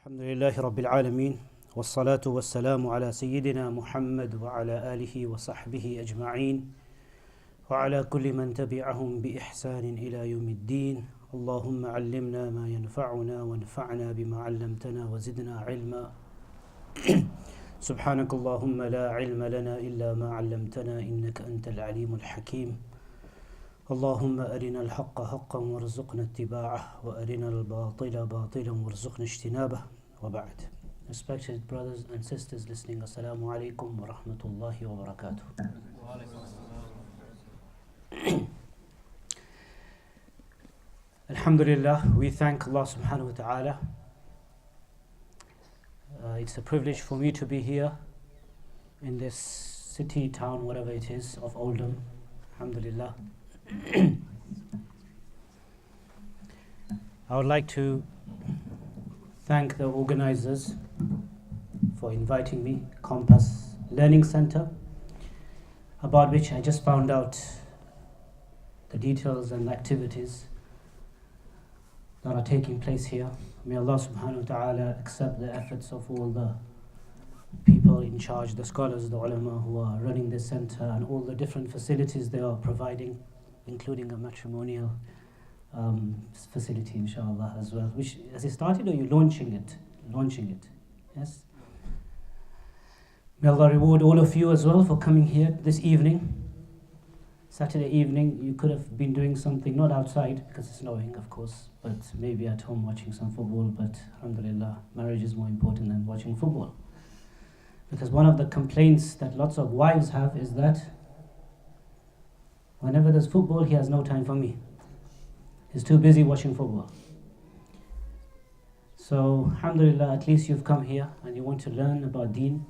Alhamdulillahi Rabbil Alameen. Wassalatu wassalamu ala Sayyidina Muhammad wa ala alihi wa sahbihi ajma'een. Wa ala kulli man tabi'ahum bi ihsanin ila yawmiddin. Allahumma allimna ma yanfa'una wa anfa'na bima 'allamtana wa zidna ilma. Subhanak Allahumma la ilma lana illa ma 'allamtana innaka antal alimul hakim. اللهم أرنا الحق حقا وارزقنا اتباعه وأرنا الباطل باطلا وارزقنا اجتنابه وبعد. Respected brothers and sisters listening, Assalamu alaikum wa rahmatullahi wa barakatuh. Alhamdulillah, we thank Allah subhanahu wa ta'ala. It's a privilege for me to be here in this city, town, whatever it is, of Oldham. Alhamdulillah. I would like to thank the organizers for inviting me, Compass Learning Center, about which I just found out the details and activities that are taking place here. May Allah subhanahu wa ta'ala accept the efforts of all the people in charge, the scholars, the ulama who are running this center, and all the different facilities they are providing, including a matrimonial facility, inshallah, as well. Which, has it started or are you launching it? Launching it, yes? May Allah reward all of you as well for coming here this evening. Saturday evening, you could have been doing something, not outside, because it's snowing, of course, but maybe at home watching some football, but alhamdulillah, marriage is more important than watching football. Because one of the complaints that lots of wives have is that whenever there's football, he has no time for me. He's too busy watching football. So, alhamdulillah, at least you've come here and you want to learn about deen.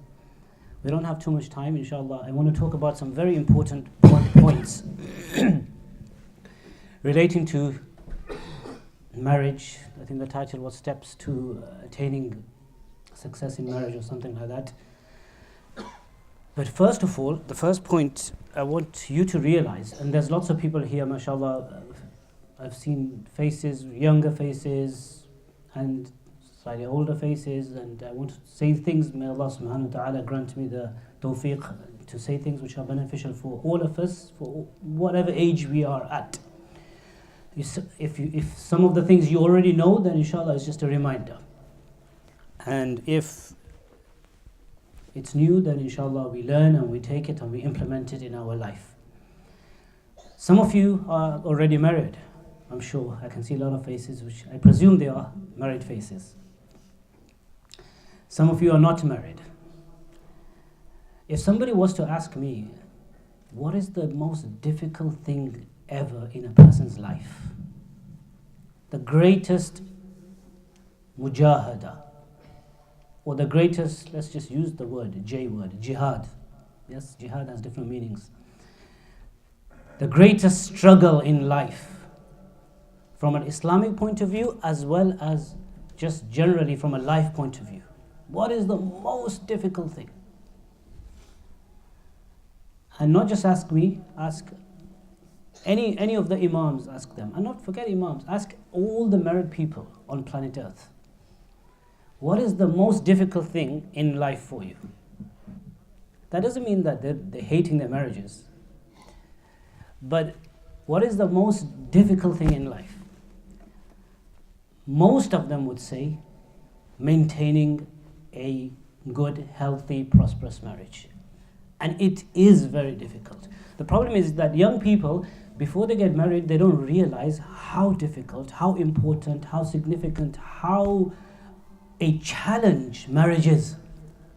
We don't have too much time, inshallah. I want to talk about some very important points relating to marriage. I think the title was Steps to Attaining Success in Marriage or something like that. But first of all, the first point I want you to realize, and there's lots of people here, mashallah, I've seen faces, younger faces, and slightly older faces, and I want to say things, may Allah subhanahu wa ta'ala grant me the tawfiq to say things which are beneficial for all of us, for whatever age we are at. If some of the things you already know, then inshallah it's just a reminder. And if it's new, then inshallah we learn and we take it and we implement it in our life. Some of you are already married, I'm sure. I can see a lot of faces which I presume they are married faces. Some of you are not married. If somebody was to ask me, what is the most difficult thing ever in a person's life? The greatest mujahada, or the greatest, let's just use the word, J word, jihad. Yes, jihad has different meanings. The greatest struggle in life, from an Islamic point of view, as well as just generally from a life point of view. What is the most difficult thing? And not just ask me, ask any of the imams, ask them. And not forget imams, ask all the married people on planet Earth. What is the most difficult thing in life for you? That doesn't mean that they're hating their marriages. But what is the most difficult thing in life? Most of them would say maintaining a good, healthy, prosperous marriage. And it is very difficult. The problem is that young people, before they get married, they don't realize how difficult, how important, how significant, how a challenge marriage is,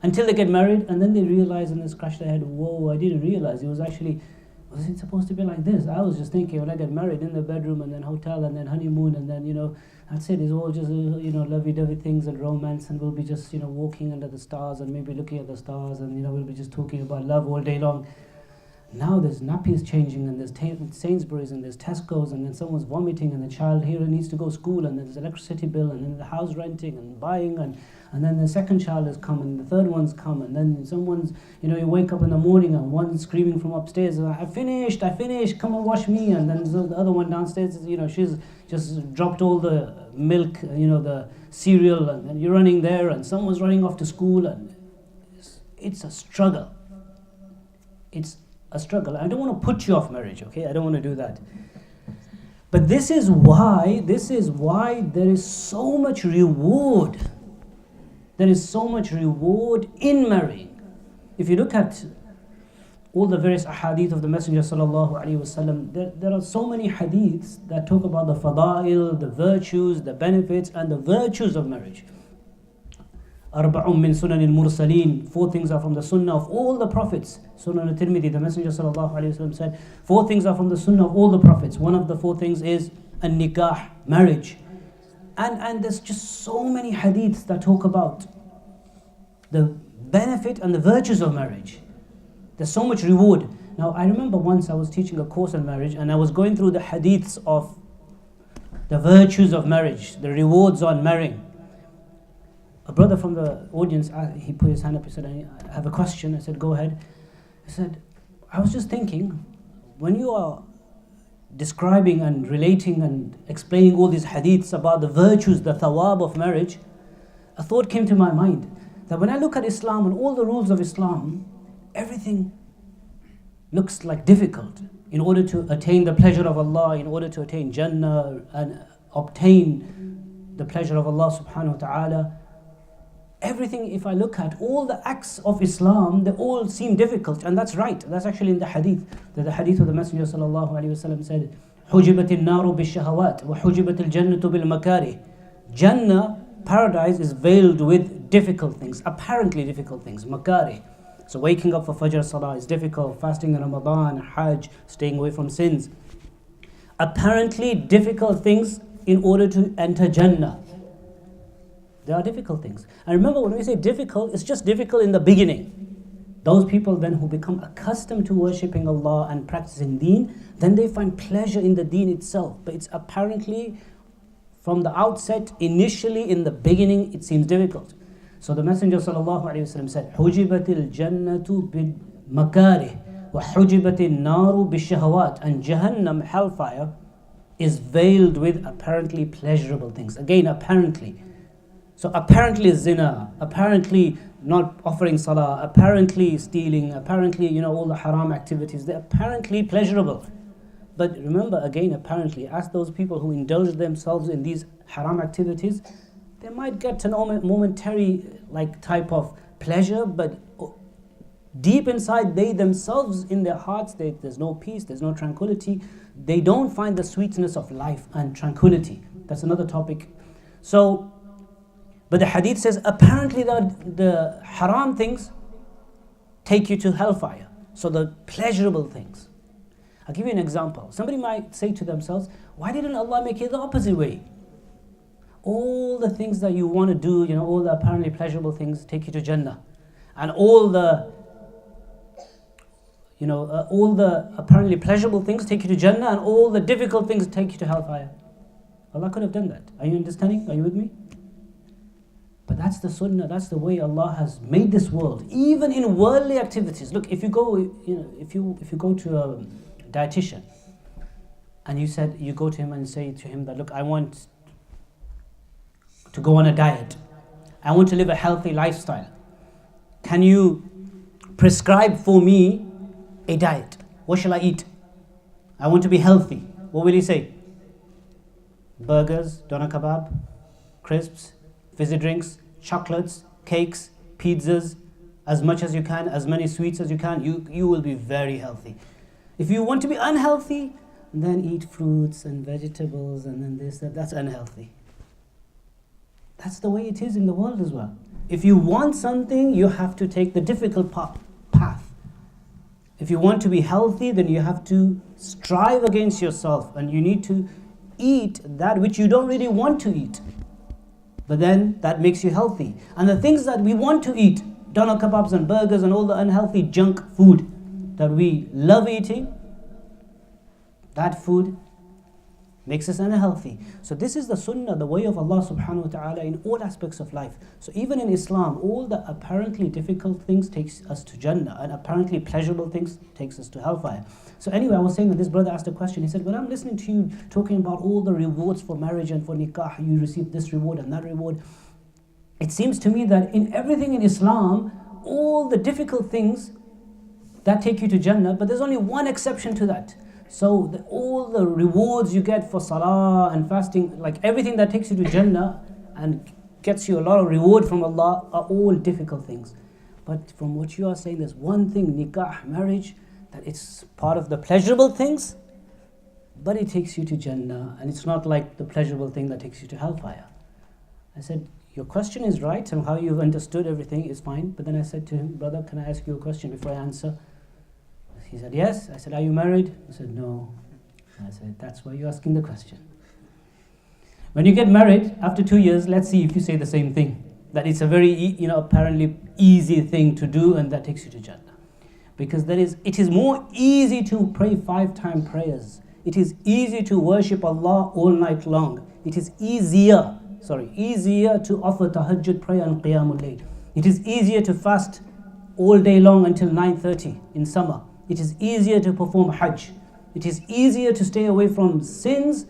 until they get married, and then they realize and they scratch their head, whoa, I didn't realize was it supposed to be like this? I was just thinking when I get married in the bedroom and then hotel and then honeymoon and then, that's it. It's all just, lovey-dovey things and romance, and we'll be just, walking under the stars and maybe looking at the stars, and, we'll be just talking about love all day long. Now there's nappies changing, and there's Sainsbury's, and there's Tesco's, and then someone's vomiting, and the child here needs to go to school, and there's electricity bill, and then the house renting and buying, and then the second child has come, and the third one's come, and then someone's, you wake up in the morning, and one's screaming from upstairs, I finished, come and wash me, and then the other one downstairs, she's just dropped all the milk, the cereal, and then you're running there, and someone's running off to school, and it's a struggle. It's a struggle. I don't want to put you off marriage, okay? I don't want to do that. But this is why there is so much reward. There is so much reward in marrying. If you look at all the various ahadith of the Messenger sallallahu alaihi wasallam, there are so many hadiths that talk about the fada'il, the virtues, the benefits, and the virtues of marriage. Arba'un min sunan al-mursaleen, 4 things are from the sunnah of all the prophets. Sunan al-Tirmidhi, the Messenger sallallahu alaihi wasallam said, 4 things are from the sunnah of all the prophets. One of the 4 things is an-nikah, marriage. And there's just so many hadiths that talk about the benefit and the virtues of marriage. There's so much reward. Now, I remember once I was teaching a course on marriage, and I was going through the hadiths of the virtues of marriage, the rewards on marrying. A brother from the audience, he put his hand up, he said, I have a question. I said, go ahead. He said, I was just thinking, when you are describing and relating and explaining all these hadiths about the virtues, the thawab of marriage, a thought came to my mind, that when I look at Islam and all the rules of Islam, everything looks like difficult. In order to attain the pleasure of Allah, in order to attain Jannah and obtain the pleasure of Allah subhanahu wa ta'ala, everything, if I look at all the acts of Islam, they all seem difficult, and that's right. That's actually in the hadith. The hadith of the Messenger sallallahu alaihi wasallam said, "Hujibat al-naru bil-shahawat, wa hujibat al-jannatu bil-makarih." Jannah, paradise, is veiled with difficult things, apparently difficult things, makarih. So waking up for Fajr Salah is difficult, fasting in Ramadan, Hajj, staying away from sins. Apparently difficult things in order to enter Jannah. There are difficult things. And remember, when we say difficult, it's just difficult in the beginning. Those people then who become accustomed to worshipping Allah and practicing deen, then they find pleasure in the deen itself. But it's apparently, from the outset, initially in the beginning, it seems difficult. So the Messenger sallallahu alaihi wasallam said, "Hujibat al-jannatu bil-makarih, wa hujibat al-naru bil-shahawat." And Jahannam, hellfire, is veiled with apparently pleasurable things. Again, apparently. So apparently zina, apparently not offering salah, apparently stealing, apparently, all the haram activities, they're apparently pleasurable. But remember, again, apparently, ask those people who indulge themselves in these haram activities, they might get an momentary type of pleasure, but deep inside, they themselves, in their hearts, there's no peace, there's no tranquility. They don't find the sweetness of life and tranquility. That's another topic. So, but the hadith says, apparently the haram things take you to hellfire. So the pleasurable things. I'll give you an example. Somebody might say to themselves, why didn't Allah make it the opposite way? All the things that you want to do, all the apparently pleasurable things take you to Jannah. And all the apparently pleasurable things take you to Jannah, and all the difficult things take you to hellfire. Allah could have done that. Are you understanding? Are you with me? But that's the sunnah, that's the way Allah has made this world. Even in worldly activities. Look, if you go to a dietitian, and you go to him and say to him that, look, I want to go on a diet. I want to live a healthy lifestyle. Can you prescribe for me a diet? What shall I eat? I want to be healthy. What will he say? Burgers, doner kebab, crisps, fizzy drinks, chocolates, cakes, pizzas, as much as you can, as many sweets as you can, you will be very healthy. If you want to be unhealthy, then eat fruits and vegetables and then this, that's unhealthy. That's the way it is in the world as well. If you want something, you have to take the difficult path. If you want to be healthy, then you have to strive against yourself, and you need to eat that which you don't really want to eat. But then that makes you healthy. And the things that we want to eat, doner kebabs and burgers and all the unhealthy junk food that we love eating, that food makes us unhealthy. So this is the sunnah, the way of Allah subhanahu wa ta'ala in all aspects of life. So even in Islam, all the apparently difficult things takes us to Jannah, and apparently pleasurable things takes us to hellfire. So anyway, I was saying that this brother asked a question. He said, when I'm listening to you talking about all the rewards for marriage and for nikah, you receive this reward and that reward, it seems to me that in everything in Islam, all the difficult things that take you to Jannah, but there's only one exception to that. So all the rewards you get for salah and fasting, like everything that takes you to Jannah and gets you a lot of reward from Allah, are all difficult things. But from what you are saying, there's one thing, nikah, marriage, that it's part of the pleasurable things, but it takes you to Jannah, and it's not like the pleasurable thing that takes you to hellfire. I said, your question is right, and how you've understood everything is fine. But then I said to him, brother, can I ask you a question before I answer? He said, yes. I said, are you married? He said, no. I said, that's why you're asking the question. When you get married, after 2 years, let's see if you say the same thing. That it's a very, apparently easy thing to do, and that takes you to Jannah. Because it is more easy to pray 5-time prayers. It is easy to worship Allah all night long. It is easier to offer tahajjud prayer and qiyamul layl. It is easier to fast all day long until 9:30 in summer. It is easier to perform hajj. It is easier to stay away from sins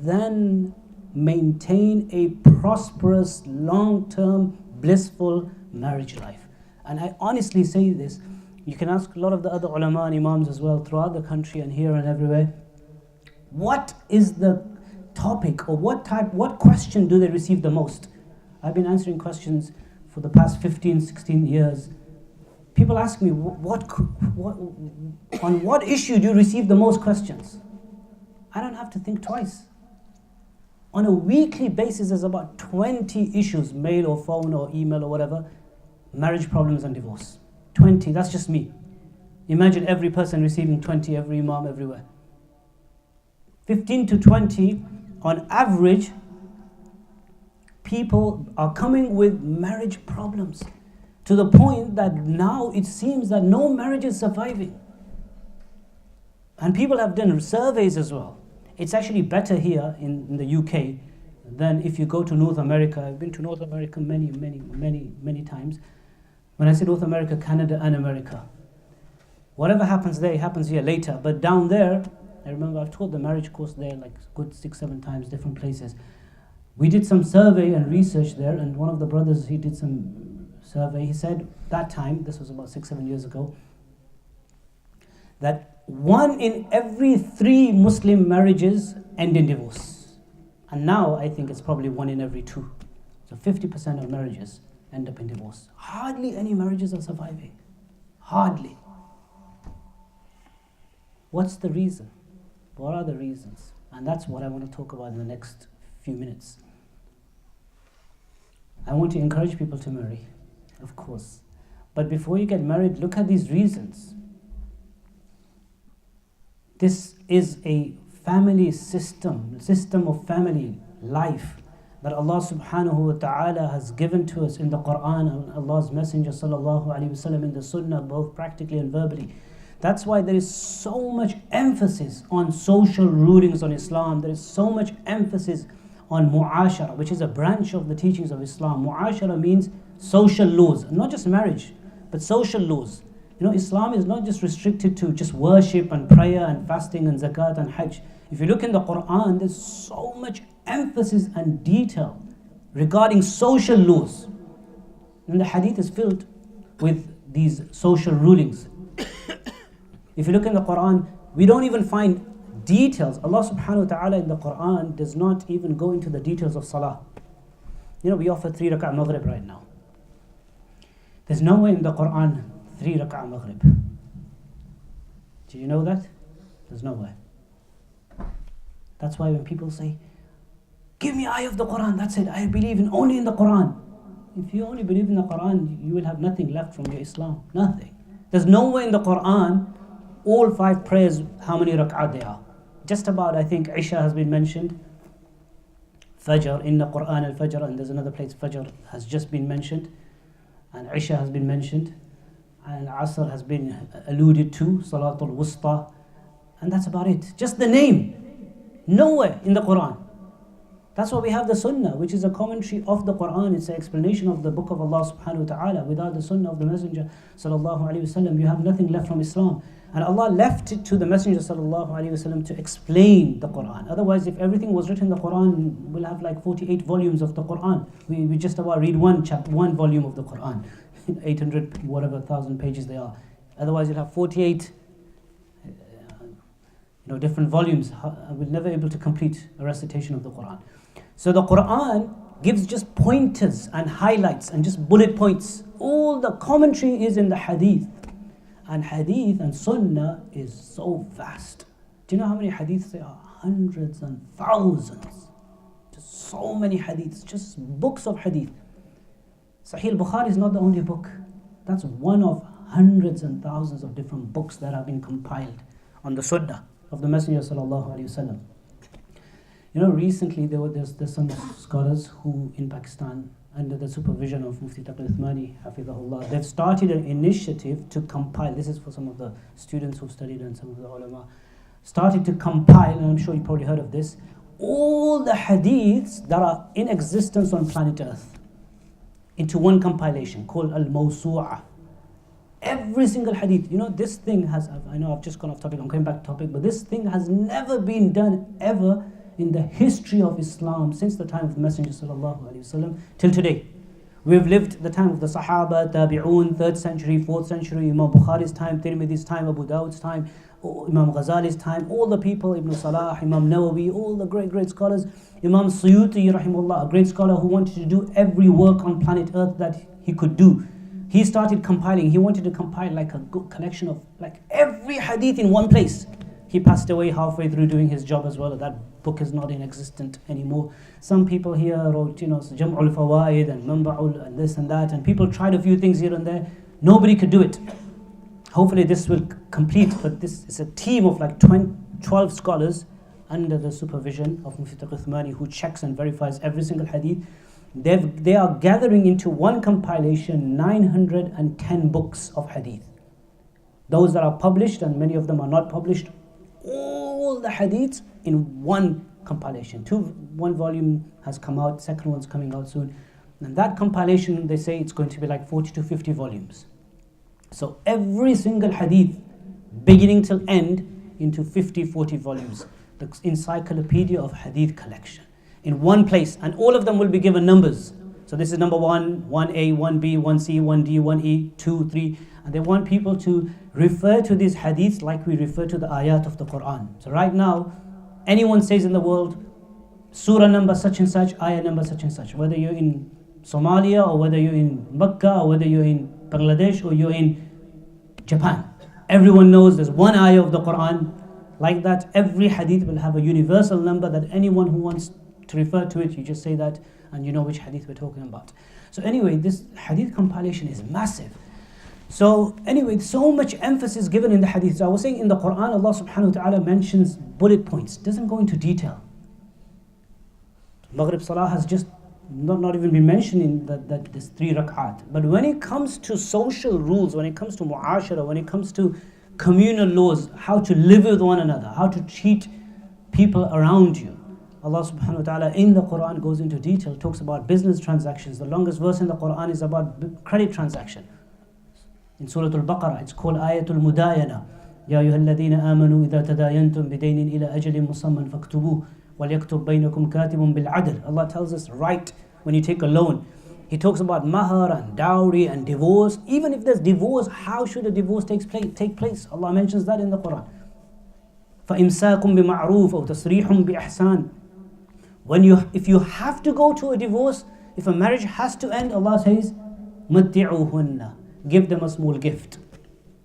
than maintain a prosperous, long-term, blissful marriage life. And I honestly say this, you can ask a lot of the other ulama and imams as well throughout the country and here and everywhere. What is the topic, or what question do they receive the most? I've been answering questions for the past 15, 16 years. People ask me, on what issue do you receive the most questions? I don't have to think twice. On a weekly basis, there's about 20 issues, mail or phone or email or whatever, marriage problems and divorce. 20, that's just me. Imagine every person receiving 20, every imam, everywhere. 15 to 20, on average, people are coming with marriage problems, to the point that now it seems that no marriage is surviving. And people have done surveys as well. It's actually better here in the UK than if you go to North America. I've been to North America many times. When I say North America, Canada and America. Whatever happens there, happens here later. But down there, I remember I've taught the marriage course there like good 6-7 times, different places. We did some survey and research there, and one of the brothers, he did some survey. He said that time, this was about 6-7 years ago, that 1 in every 3 Muslim marriages end in divorce. And now I think it's probably 1 in every 2. So 50% of marriages end up in divorce. Hardly any marriages are surviving. Hardly. What's the reason? What are the reasons? And that's what I want to talk about in the next few minutes. I want to encourage people to marry, of course. But before you get married, look at these reasons. This is a family system of family life that Allah subhanahu wa ta'ala has given to us in the Qur'an and Allah's Messenger sallallahu alayhi wasallam in the Sunnah, both practically and verbally. That's why there is so much emphasis on social rulings on Islam. There is so much emphasis on mu'ashara, which is a branch of the teachings of Islam. Mu'ashara means social laws, not just marriage, but social laws. Islam is not just restricted to just worship and prayer and fasting and zakat and hajj. If you look in the Qur'an, there's so much emphasis and detail regarding social laws. And the Hadith is filled with these social rulings. If you look in the Qur'an, we don't even find details. Allah subhanahu wa ta'ala in the Qur'an does not even go into the details of salah. We offer 3 rak'ah maghrib right now. There's nowhere in the Qur'an 3 rak'ah maghrib. Do you know that? There's nowhere. That's why when people say, give me ayah of the Qur'an, that's it, I believe only in the Qur'an. If you only believe in the Qur'an, you will have nothing left from your Islam. Nothing. There's nowhere in the Qur'an all 5 prayers, how many rak'ah they are. Just about, I think, Isha has been mentioned. Fajr, in the Qur'an al-Fajr, and there's another place, Fajr has just been mentioned. And Isha has been mentioned. And Asr has been alluded to, Salatul Wusta. And that's about it. Just the name. Nowhere in the Qur'an. That's why we have the Sunnah, which is a commentary of the Qur'an. It's an explanation of the book of Allah subhanahu wa ta'ala. Without the Sunnah of the Messenger sallallahu alayhi wasallam, you have nothing left from Islam. And Allah left it to the Messenger sallallahu alayhi wasallam to explain the Qur'an. Otherwise, if everything was written in the Qur'an, we'll have like 48 volumes of the Qur'an. We just about read one volume of the Qur'an, 800 whatever thousand pages they are. Otherwise, you'll have 48 different volumes. We're never able to complete a recitation of the Qur'an. So the Qur'an gives just pointers and highlights and just bullet points. All the commentary is in the Hadith. And Hadith and Sunnah is so vast. Do you know how many Hadiths there are? Hundreds and thousands. Just so many Hadiths, just books of Hadith. Sahih al-Bukhari is not the only book. That's one of hundreds and thousands of different books that have been compiled on the Sunnah of the Messenger sallallahu alaihi wasallam. Recently there's some scholars who in Pakistan, under the supervision of Mufti Uthmani, Hafidhahullah, they've started an initiative to compile. This is for some of the students who've studied and some of the ulama. Started to compile, and I'm sure you probably heard of this, all the hadiths that are in existence on planet Earth into one compilation called al-Mawsu'ah. Every single hadith. This thing has, I know I've just gone off topic, I'm coming back to topic, but this thing has never been done ever in the history of Islam since the time of the Messenger sallallahu alaihi wasallam till today. We've lived the time of the Sahaba, Tabi'un, 3rd century, 4th century, Imam Bukhari's time, Tirmidhi's time, Abu Dawud's time, Imam Ghazali's time, all the people, Ibn Salah, Imam Nawawi, all the great scholars, Imam Suyuti rahimahullah, a great scholar who wanted to do every work on planet Earth that he could do. He started compiling, he wanted to compile like a good collection of like every hadith in one place. He passed away halfway through doing his job as well. That book is not in existence anymore. Some people here wrote, Jam'ul Fawaid and Manba'ul and this and that, and people tried a few things here and there. Nobody could do it. Hopefully this will complete, but this is a team of like 12 scholars under the supervision of Mufti Uthmani, who checks and verifies every single hadith. They are gathering into one compilation 910 books of hadith. Those that are published, and many of them are not published, all the hadiths in one compilation. One volume has come out, second one's coming out soon. And that compilation, they say it's going to be like 40 to 50 volumes. So every single hadith, beginning till end, into 40 volumes. The encyclopedia of hadith collection. In one place, and all of them will be given numbers. So this is number 1, 1A, 1B, 1C, 1D, 1E, 2, 3. And they want people to refer to these hadiths like we refer to the ayat of the Qur'an. So right now, anyone says in the world, surah number such and such, ayah number such and such. Whether you're in Somalia, or whether you're in Mecca, or whether you're in Bangladesh, or you're in Japan. Everyone knows there's one ayah of the Qur'an. Like that, every hadith will have a universal number that anyone who wants to refer to it, you just say that and you know which hadith we're talking about. So anyway, this hadith compilation is massive. So anyway, so much emphasis given in the hadith. So I was saying in the Qur'an, Allah subhanahu wa ta'ala mentions bullet points, doesn't go into detail. Maghrib Salah has just not even been mentioned in that this 3 rak'at. But when it comes to social rules, when it comes to mu'ashara, when it comes to communal laws, how to live with one another, how to treat people around you, Allah subhanahu wa ta'ala in the Qur'an goes into detail, talks about business transactions. The longest verse in the Qur'an is about credit transaction. In Surah Al-Baqarah, it's called Ayatul Mudayana. Ya ayyuhalladhina amanu idha tadayantum bidaynin ila ajalin musamman faktubuh walyaktub bainakum katibun bil adl. Allah tells us, write when you take a loan. He talks about mahar and dowry and divorce. Even if there's divorce, how should a divorce take place? Allah mentions that in the Qur'an. فَإِمْسَاكٌ بِمَعْرُوفٍ أَوْ تَصْرِيحٌ بِإِحْسَانٍ. If you have to go to a divorce, if a marriage has to end, Allah says, مَتِّعُوهُنَّ. Give them a small gift,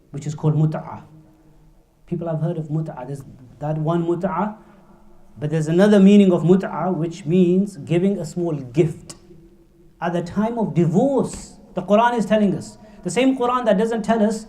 which is called mut'ah. People have heard of mut'ah. There's that one mut'ah, but there's another meaning of mut'ah, which means giving a small gift. At the time of divorce, the Qur'an is telling us. The same Qur'an that doesn't tell us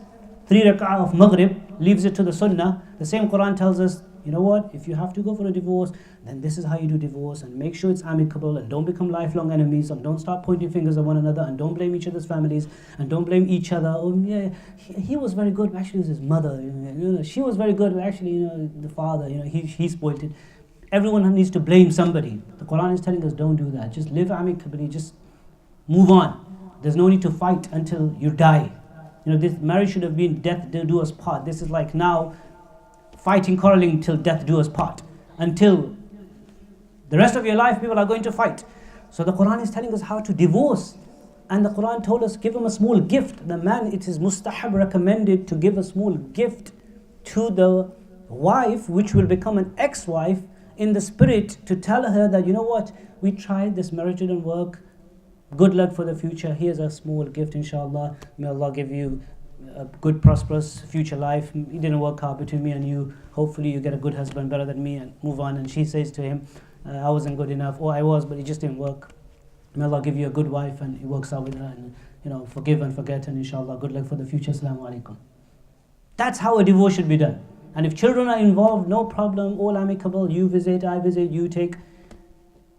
3 rak'ah of Maghrib, leaves it to the Sunnah. The same Qur'an tells us, you know what, if you have to go for a divorce, then this is how you do divorce, and make sure it's amicable, and don't become lifelong enemies, and don't start pointing fingers at one another, and don't blame each other's families, and don't blame each other. Oh yeah, he was very good, but actually it was his mother. She was very good, but actually, the father, he spoiled it. everyone needs to blame somebody. The Quran is telling us don't do that. Just live amicably, just move on. There's no need to fight until you die. This marriage should have been death do us part. This is like now fighting, quarreling till death do us part. Until the rest of your life, people are going to fight. So the Quran is telling us how to divorce. And the Quran told us, give him a small gift. The man, it is mustahab, recommended to give a small gift to the wife, which will become an ex-wife, in the spirit to tell her that, you know what, we tried, this marriage didn't work. Good luck for the future. Here's a small gift, inshallah. May Allah give you a good, prosperous future life. It didn't work out between me and you. Hopefully you get a good husband, better than me, and move on. And she says to him, I wasn't good enough, or I was, but it just didn't work. May Allah give you a good wife, and it works out with her, and forgive and forget, and inshallah, good luck for the future. Assalamu alaikum. That's how a divorce should be done. And if children are involved, no problem, all amicable. You visit, I visit, you take.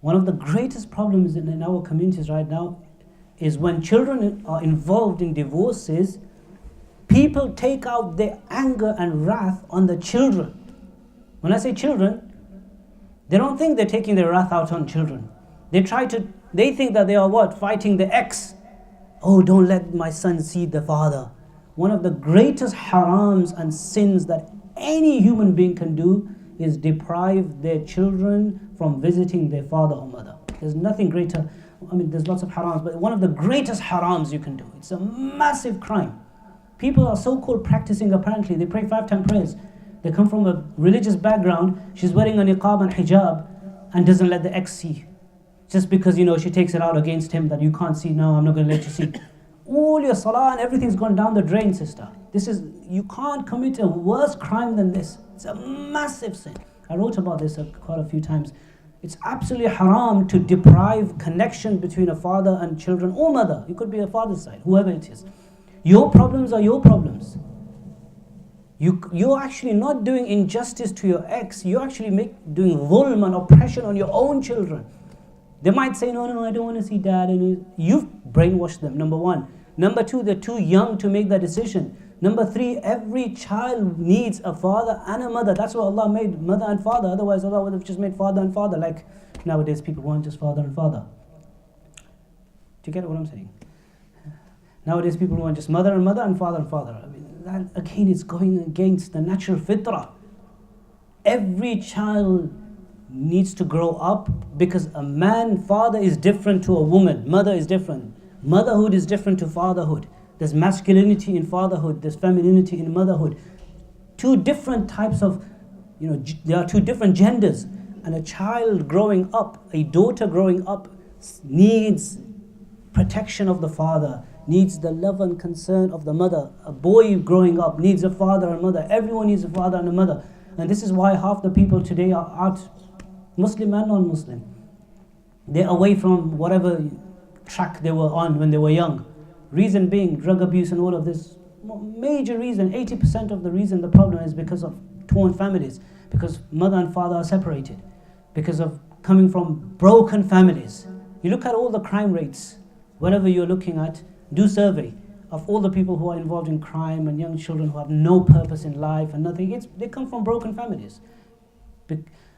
One of the greatest problems in our communities right now is when children are involved in divorces, people take out their anger and wrath on the children. When I say children, they don't think they're taking their wrath out on children. They think that they are what? Fighting the ex. Oh, don't let my son see the father. One of the greatest harams and sins that any human being can do is deprive their children from visiting their father or mother. There's nothing greater. There's lots of harams, but one of the greatest harams you can do. It's a massive crime. People are so-called practicing, apparently. They pray 5-time prayers. They come from a religious background. She's wearing a niqab and hijab and doesn't let the ex see. Just because, she takes it out against him that you can't see. No, I'm not going to let you see. All your salah and everything's gone down the drain, sister. You can't commit a worse crime than this. It's a massive sin. I wrote about this quite a few times. It's absolutely haram to deprive connection between a father and children or mother. It could be a father's side, whoever it is. Your problems are your problems. You're actually not doing injustice to your ex. You're actually doing dhulm and oppression on your own children. They might say, no, I don't want to see dad. And you've brainwashed them, number one. Number two, they're too young to make that decision. Number three, every child needs a father and a mother. That's why Allah made mother and father. Otherwise, Allah would have just made father and father. Like nowadays, people want just father and father. Do you get what I'm saying? Nowadays, people want just mother and father and father. That again is going against the natural fitrah. Every child needs to grow up, because a man, father is different to a woman. Mother is different. Motherhood is different to fatherhood. There's masculinity in fatherhood. There's femininity in motherhood. Two different types of, there are two different genders. And a child growing up, a daughter growing up, needs protection of the father, needs the love and concern of the mother. A boy growing up needs a father and mother. Everyone needs a father and a mother. And this is why half the people today are out, Muslim and non-Muslim. They're away from whatever track they were on when they were young. Reason being drug abuse and all of this. Major reason, 80% of the reason the problem is because of torn families, because mother and father are separated, because of coming from broken families. You look at all the crime rates, whatever you're looking at, do survey of all the people who are involved in crime and young children who have no purpose in life and nothing. They come from broken families.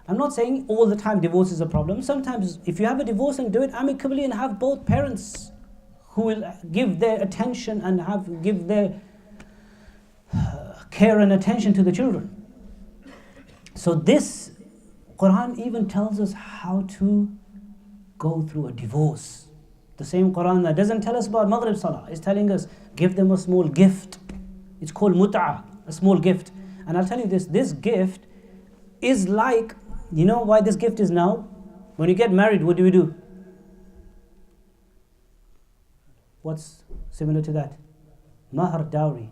I'm not saying all the time divorce is a problem. Sometimes if you have a divorce, and do it amicably and have both parents who will give their attention and give their care and attention to the children. So this Quran even tells us how to go through a divorce. The same Quran that doesn't tell us about Maghrib Salah is telling us, give them a small gift. It's called mut'ah, a small gift. And I'll tell you this gift is like, you know why this gift is now? When you get married, what do? What's similar to that? Mahar, dowry.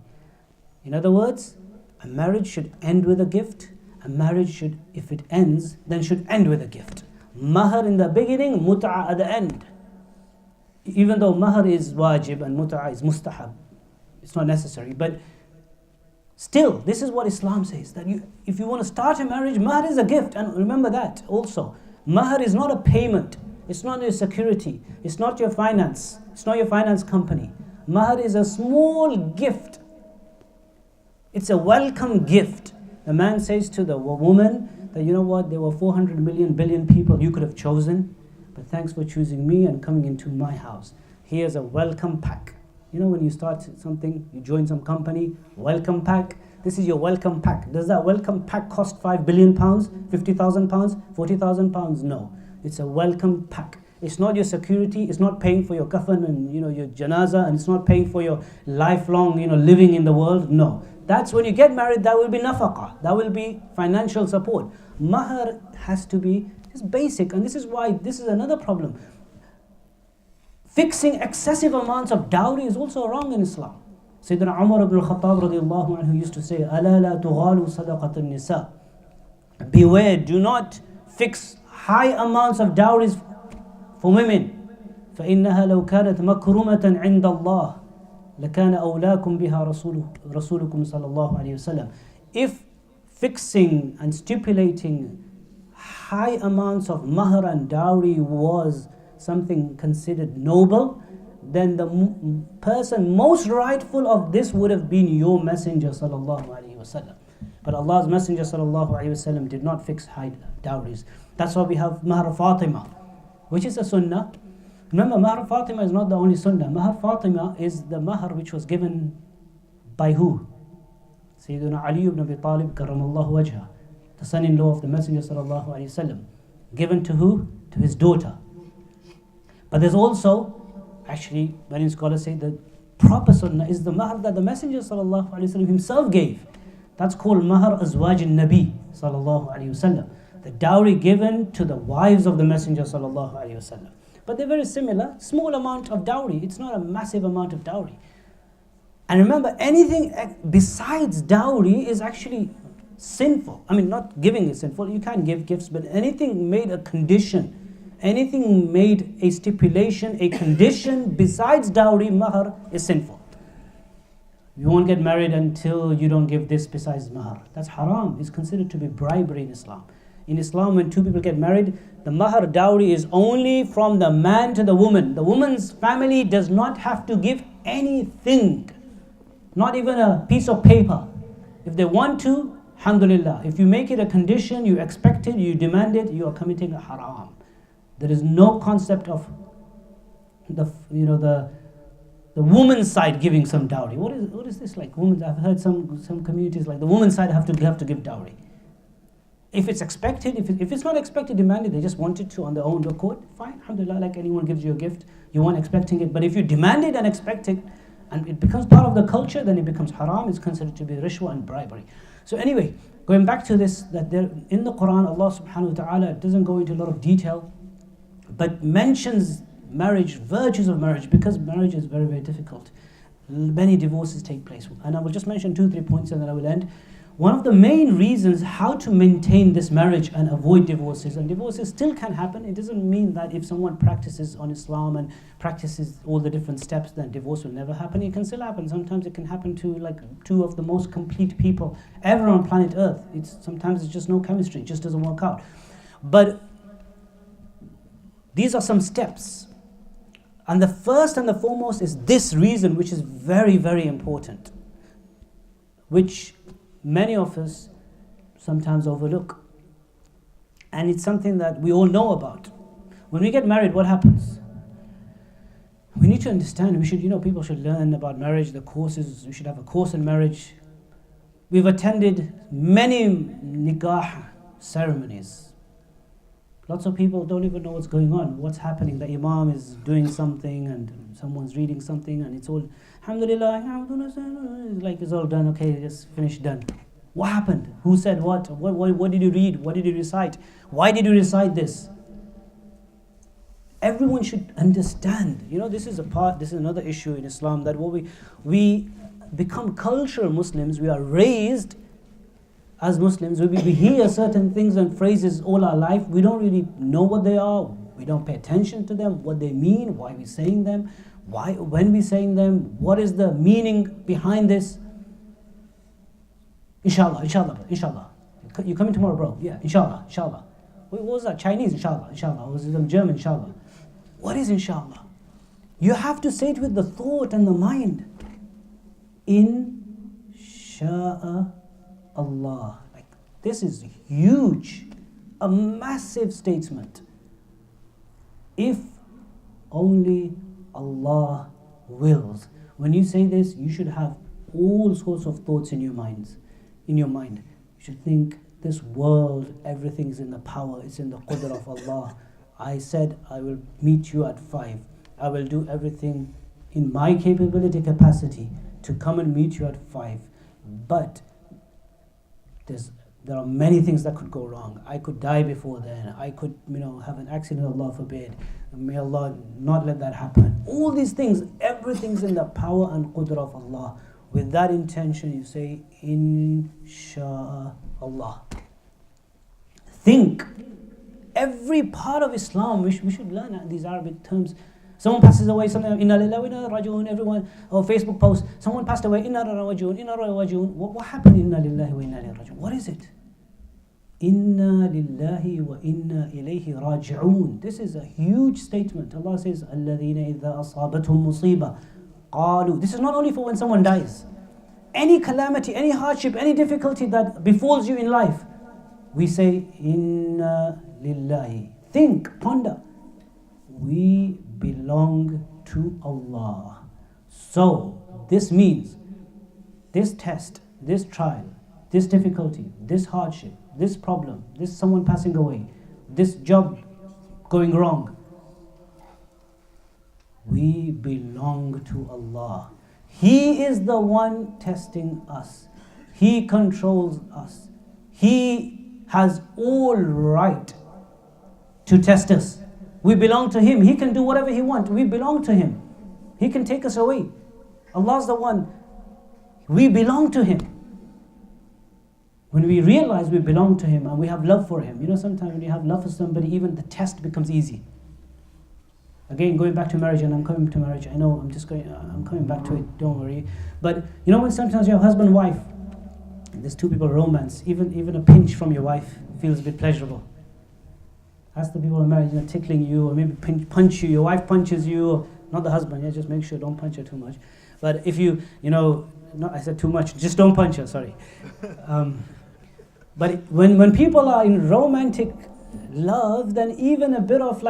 In other words, a marriage should end with a gift. A marriage should, if it ends, then should end with a gift. Mahar in the beginning, mut'ah at the end. Even though mahar is wajib and mut'ah is mustahab, it's not necessary. But still, this is what Islam says, that if you want to start a marriage, mahar is a gift. And remember that also. Mahar is not a payment. It's not your security. It's not your finance. It's not your finance company. Mahar is a small gift. It's a welcome gift. The man says to the woman that, you know what, there were 400 million billion people you could have chosen, but thanks for choosing me and coming into my house. Here's a welcome pack. You know, when you start something, you join some company, welcome pack. This is your welcome pack. Does that welcome pack cost £5 billion, £50,000, £40,000? No. It's a welcome pack. It's not your security, it's not paying for your kafan and, you know, your janazah, and it's not paying for your lifelong, you know, living in the world. No. That's when you get married, that will be nafaqah. That will be financial support. Mahar has to be just basic, and this is why this is another problem. Fixing excessive amounts of dowry is also wrong in Islam. Sayyidina Umar ibn al-Khattab radiallahu anhu used to say, أَلَا لَا تُغَالُوا صَدَقَةَ النِّسَاءِ. Beware, do not fix high amounts of dowries for women. فَإِنَّهَا لَوْ كَانَتْ مَكْرُمَةً عِنْدَ اللَّهِ لَكَانَ أَوْلَاكُمْ بِهَا رَسُولُكُمْ صَلَى اللَّهُ عَلَيْهِ وسلم. If fixing and stipulating high amounts of mahar and dowry was something considered noble, then the person most rightful of this would have been your messenger sallallahu alaihi wasallam. But Allah's messenger sallallahu alaihi wasallam did not fix high dowries. That's why we have Mahar Fatima, which is a sunnah. Remember, Mahar Fatima is not the only sunnah. Mahar Fatima is the mahar which was given by who? Sayyidina Ali ibn Abi Talib karramallahu wajha, the son-in-law of the messenger sallallahu alaihi wasallam. Given to who? To his daughter. But there's also, actually, many scholars say the proper sunnah is the mahar that the Messenger sallallahu alaihi wasallam himself gave. That's called mahar azwaj al-Nabi sallallahu alaihi wasallam, the dowry given to the wives of the Messenger sallallahu alaihi wasallam. But they're very similar, small amount of dowry. It's not a massive amount of dowry. And remember, anything besides dowry is actually sinful. I mean, not giving is sinful. You can't give gifts, but anything made a condition. Anything made a stipulation, a condition besides dowry, mahar, is sinful. You won't get married until you don't give this besides mahar. That's haram. It's considered to be bribery in Islam. In Islam, when two people get married, the mahar dowry is only from the man to the woman. The woman's family does not have to give anything, not even a piece of paper. If they want to, alhamdulillah. If you make it a condition, you expect it, you demand it, you are committing a haram. There is no concept of the woman's side giving some dowry. What is this like? Women, I've heard some communities like the woman's side have to give dowry. If it's expected, if it's not expected, demanded, they just want it to on their own accord, fine, alhamdulillah, like anyone gives you a gift, you weren't expecting it. But if you demand it and expect it, and it becomes part of the culture, then it becomes haram. It's considered to be rishwa and bribery. So anyway, going back to this, that there in the Quran, Allah subhanahu wa ta'ala doesn't go into a lot of detail, but mentions marriage, virtues of marriage, because marriage is very, very difficult. Many divorces take place. And I will just mention 2-3 points and then I will end. One of the main reasons how to maintain this marriage and avoid divorces, and divorces still can happen. It doesn't mean that if someone practices on Islam and practices all the different steps, then divorce will never happen. It can still happen. Sometimes it can happen to like two of the most complete people ever on planet Earth. Sometimes it's just no chemistry. It just doesn't work out. But these are some steps. And the first and the foremost is this reason, which is very, very important, which many of us sometimes overlook. And it's something that we all know about. When we get married, what happens? We need to understand, people should learn about marriage, the courses, we should have a course in marriage. We've attended many nikah ceremonies. Lots of people don't even know what's going on, what's happening. The imam is doing something and someone's reading something and it's all, alhamdulillah, like it's all done, okay, just finished, done. What happened? Who said what? What did you read? What did you recite? Why did you recite this? Everyone should understand. This is another issue in Islam, that we become cultural Muslims, we are raised as Muslims, we hear certain things and phrases all our life. We don't really know what they are. We don't pay attention to them, what they mean, why we're saying them, when we're saying them, what is the meaning behind this. Inshallah. You coming tomorrow, bro? Yeah, inshallah. What was that? Chinese, inshallah. Or was it German, inshallah? What is inshallah? You have to say it with the thought and the mind. Insha'a Allah. Like This is huge, a massive statement. If only Allah wills. When you say this, you should have all sorts of thoughts in your mind. You should think, this world, everything is in the power, it's in the qudra of Allah. I said I will meet you at 5. I will do everything in my capability, capacity to come and meet you at 5. But there are many things that could go wrong. I could die before then. I could, have an accident, Allah forbid. May Allah not let that happen. All these things, everything's in the power and qudra of Allah. With that intention, you say, Insha'Allah. Think. Every part of Islam, we should learn these Arabic terms. Someone passes away, something, Inna lillahi wa inna ilaihi raji'un, everyone, or Facebook post, someone passed away, Inna lillahi wa inna ilaihi raji'un. What happened, Inna lillahi wa inna ilaihi raji'un? What is it? Inna lillahi wa inna ilayhi raji'un. This is a huge statement. Allah says, Alladhina idha asabathum musiba qalu. This is not only for when someone dies. Any calamity, any hardship, any difficulty that befalls you in life, we say, Inna lillahi. Think, ponder. We belong to Allah. So, this means, this test, this trial, this difficulty, this hardship, this problem, this someone passing away, this job going wrong, we belong to Allah. He is the one testing us. He controls us. He has all right to test us. We belong to Him. He can do whatever He wants. We belong to Him. He can take us away. Allah's the one. We belong to Him. When we realize we belong to Him and we have love for Him, sometimes when you have love for somebody, even the test becomes easy. Again, going back to marriage, and I'm coming to marriage. I know I'm coming back to it, don't worry. But when sometimes you have husband and wife, there's two people romance, even a pinch from your wife feels a bit pleasurable. Ask the people in marriage, tickling you, or maybe punch you, your wife punches you, or not the husband, just make sure don't punch her too much. But if you, I said too much, just don't punch her, sorry. But when people are in romantic love, then even a bit of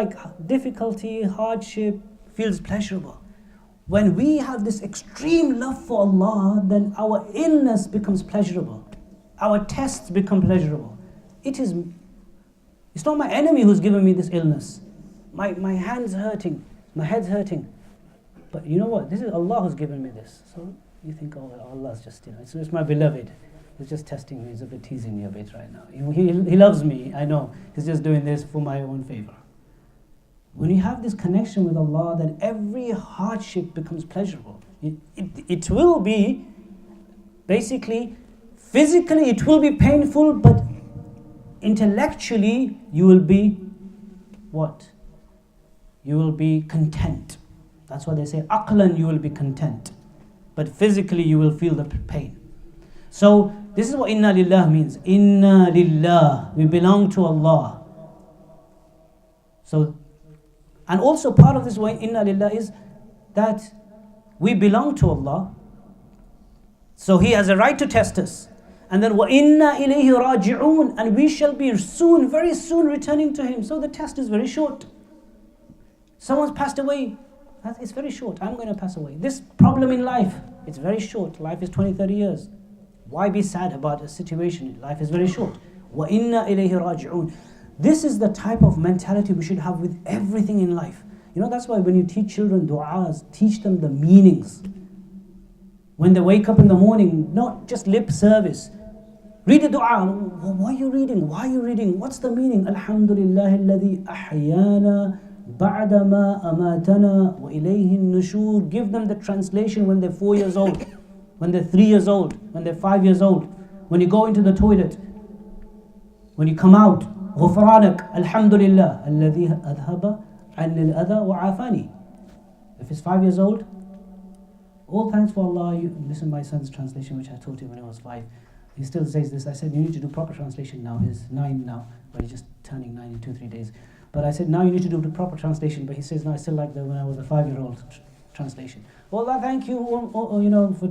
difficulty, hardship feels pleasurable. When we have this extreme love for Allah, then our illness becomes pleasurable. Our tests become pleasurable. It's not my enemy who's given me this illness. My hand's hurting, my head's hurting. But you know what? This is Allah who's given me this. So you think, Allah's just, it's my beloved. He's just testing me. He's a bit teasing me a bit right now. He loves me, I know. He's just doing this for my own favor. When you have this connection with Allah, then every hardship becomes pleasurable. It will be, basically, physically it will be painful, but intellectually you will be what? You will be content. That's why they say, aqlan, you will be content. But physically you will feel the pain. So, this is what inna lillah means. Inna lillah. We belong to Allah. So, and also part of this way, inna lillah, is that we belong to Allah. So He has a right to test us. And then wa inna ilayhi raji'un. And we shall be soon, very soon returning to Him. So the test is very short. Someone's passed away. It's very short. I'm going to pass away. This problem in life, it's very short. Life is 20, 30 years. Why be sad about a situation? Life is very short. Wa inna ilayhi raji'un. This is the type of mentality we should have with everything in life. That's why when you teach children du'as, teach them the meanings. When they wake up in the morning, not just lip service. Read the du'a. Why are you reading? Why are you reading? What's the meaning? Alhamdulillah alladhi ahyana ba'dama amatana wa ilayhi nushur. Give them the translation when they're 4 years old, when they're 3 years old, when they're 5 years old, when you go into the toilet, when you come out. غفرانك الحمد لله الذي أذهب عني الأذى وعافاني. If he's 5 years old, all thanks for Allah. Listen to my son's translation, which I taught him when he was 5. He still says this. I said, you need to do proper translation now. He's 9 now, but he's just turning 9 in 2-3 days. But I said, now you need to do the proper translation. But he says, no, I still like that when I was a 5-year-old translation. Oh Allah, thank you, for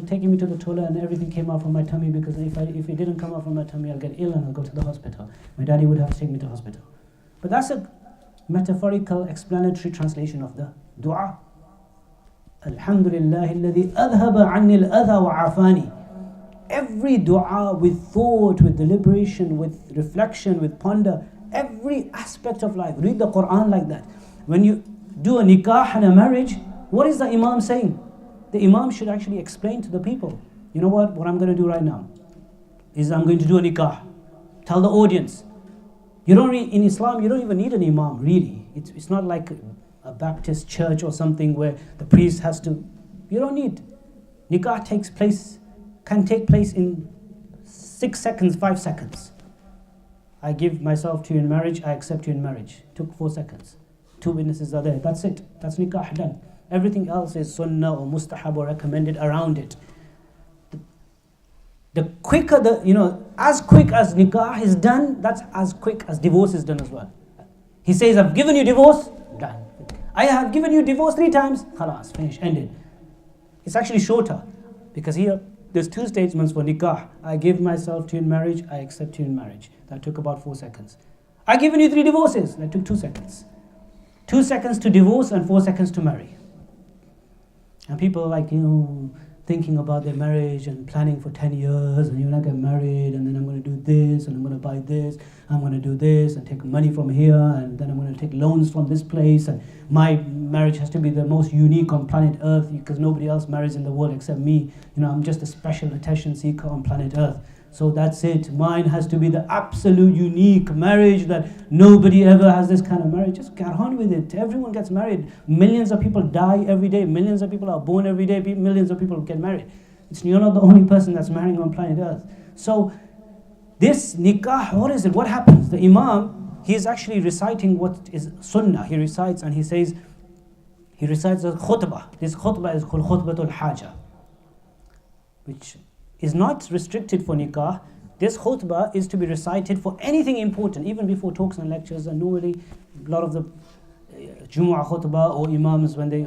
taking me to the toilet and everything came out from my tummy, because if it didn't come out from my tummy, I'll get ill and I'll go to the hospital. My daddy would have to take me to hospital. But that's a metaphorical, explanatory translation of the dua. Alhamdulillah alladhi adhaba anni al-adha wa afani. Every dua with thought, with deliberation, with reflection, with ponder, every aspect of life. Read the Qur'an like that. When you do a nikah and a marriage, what is the Imam saying? The Imam should actually explain to the people, you know what I'm going to do right now is I'm going to do a nikah. Tell the audience. In Islam, you don't even need an Imam, really. It's not like a Baptist church or something where the priest has to. You don't need. Nikah can take place in 6 seconds, 5 seconds. I give myself to you in marriage, I accept you in marriage. Took 4 seconds. 2 witnesses are there. That's it. That's nikah done. Everything else is sunnah or mustahab or recommended around it. The quicker as quick as nikah is done, that's as quick as divorce is done as well. He says, I've given you divorce, done. I have given you divorce 3 times, khalas, finished, ended. It's actually shorter, because here there's 2 statements for nikah. I give myself to you in marriage, I accept you in marriage. That took about 4 seconds. I've given you 3 divorces, that took 2 seconds. 2 seconds to divorce and 4 seconds to marry. And people are thinking about their marriage and planning for 10 years, and when I get married, and then I'm going to do this, and I'm going to buy this, I'm going to do this, and take money from here, and then I'm going to take loans from this place, and my marriage has to be the most unique on planet Earth, because nobody else marries in the world except me. I'm just a special attention seeker on planet Earth. So that's it. Mine has to be the absolute unique marriage that nobody ever has this kind of marriage. Just get on with it. Everyone gets married. Millions of people die every day. Millions of people are born every day. Millions of people get married. You're not the only person that's marrying on planet Earth. So this nikah, what is it? What happens? The Imam, he is actually reciting what is sunnah. He recites and he recites a khutbah. This khutbah is called khutbatul haja, which is not restricted for nikah. This khutbah is to be recited for anything important, even before talks and lectures. And normally, a lot of the Jumu'ah khutbah or Imams or the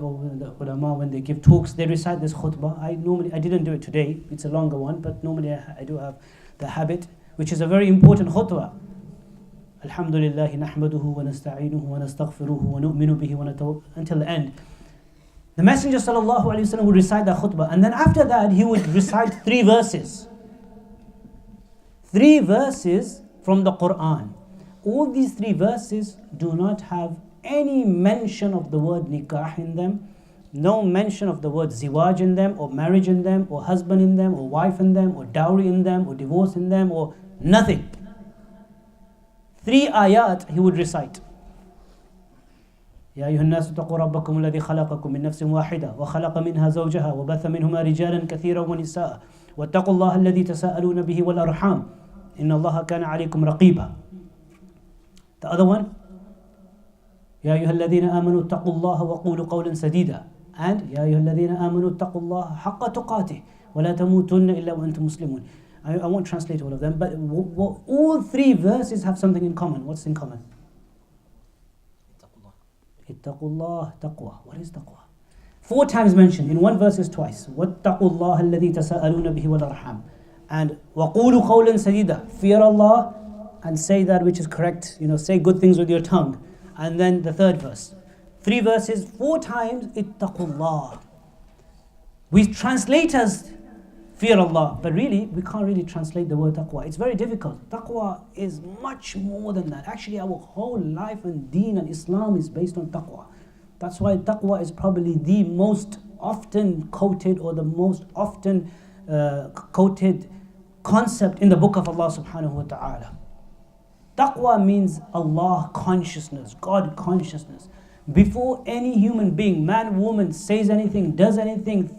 ulama when they give talks, they recite this khutbah. I didn't do it today. It's a longer one, but normally I do have the habit, which is a very important khutbah. Alhamdulillah nahmaduhu wa nasta'inuhu wa nastaghfiruhu wa nu'minu bihi wa natawakkal, until the end. The Messenger ﷺ would recite that khutbah, and then after that he would recite 3 verses. 3 verses from the Qur'an. All these 3 verses do not have any mention of the word nikah in them, no mention of the word ziwaj in them, or marriage in them, or husband in them, or wife in them, or dowry in them, or divorce in them, or nothing. 3 ayat he would recite. يا أيها الناس اتقوا ربكم الذي خلقكم من نفس واحدة وخلق منها زوجها وبث منهما رجالا كثيرا ونساء واتقوا الله الذي تساءلون به والأرحام إن الله كان عليكم رقيبا. The other one, يا أيها الذين آمنوا اتقوا الله وقولوا قولا سديدا, and يا أيها الذين آمنوا اتقوا الله حق تقاته ولا تموتن إلا وأنتم مسلمون. I won't translate all of them, but all 3 verses have something in common. What's in common? Ittaqullah, taqwa. What is taqwa? 4 times mentioned. In one verse is twice. وَاتَّقُوا اللَّهَ الَّذِي تَسَاءَلُونَ بِهِ وَالْأَرْحَامِ. And وَقُولُوا قَوْلًا سَدِيدًا. Fear Allah and say that which is correct. Say good things with your tongue. And then the 3rd verse. 3 verses, 4 times, ittaqullah. We translate as fear Allah, but really, we can't really translate the word taqwa. It's very difficult. Taqwa is much more than that. Actually, our whole life and deen and Islam is based on taqwa. That's why taqwa is probably the most often quoted or the most often quoted concept in the book of Allah subhanahu wa ta'ala. Taqwa means Allah consciousness, God consciousness. Before any human being, man, woman, says anything, does anything,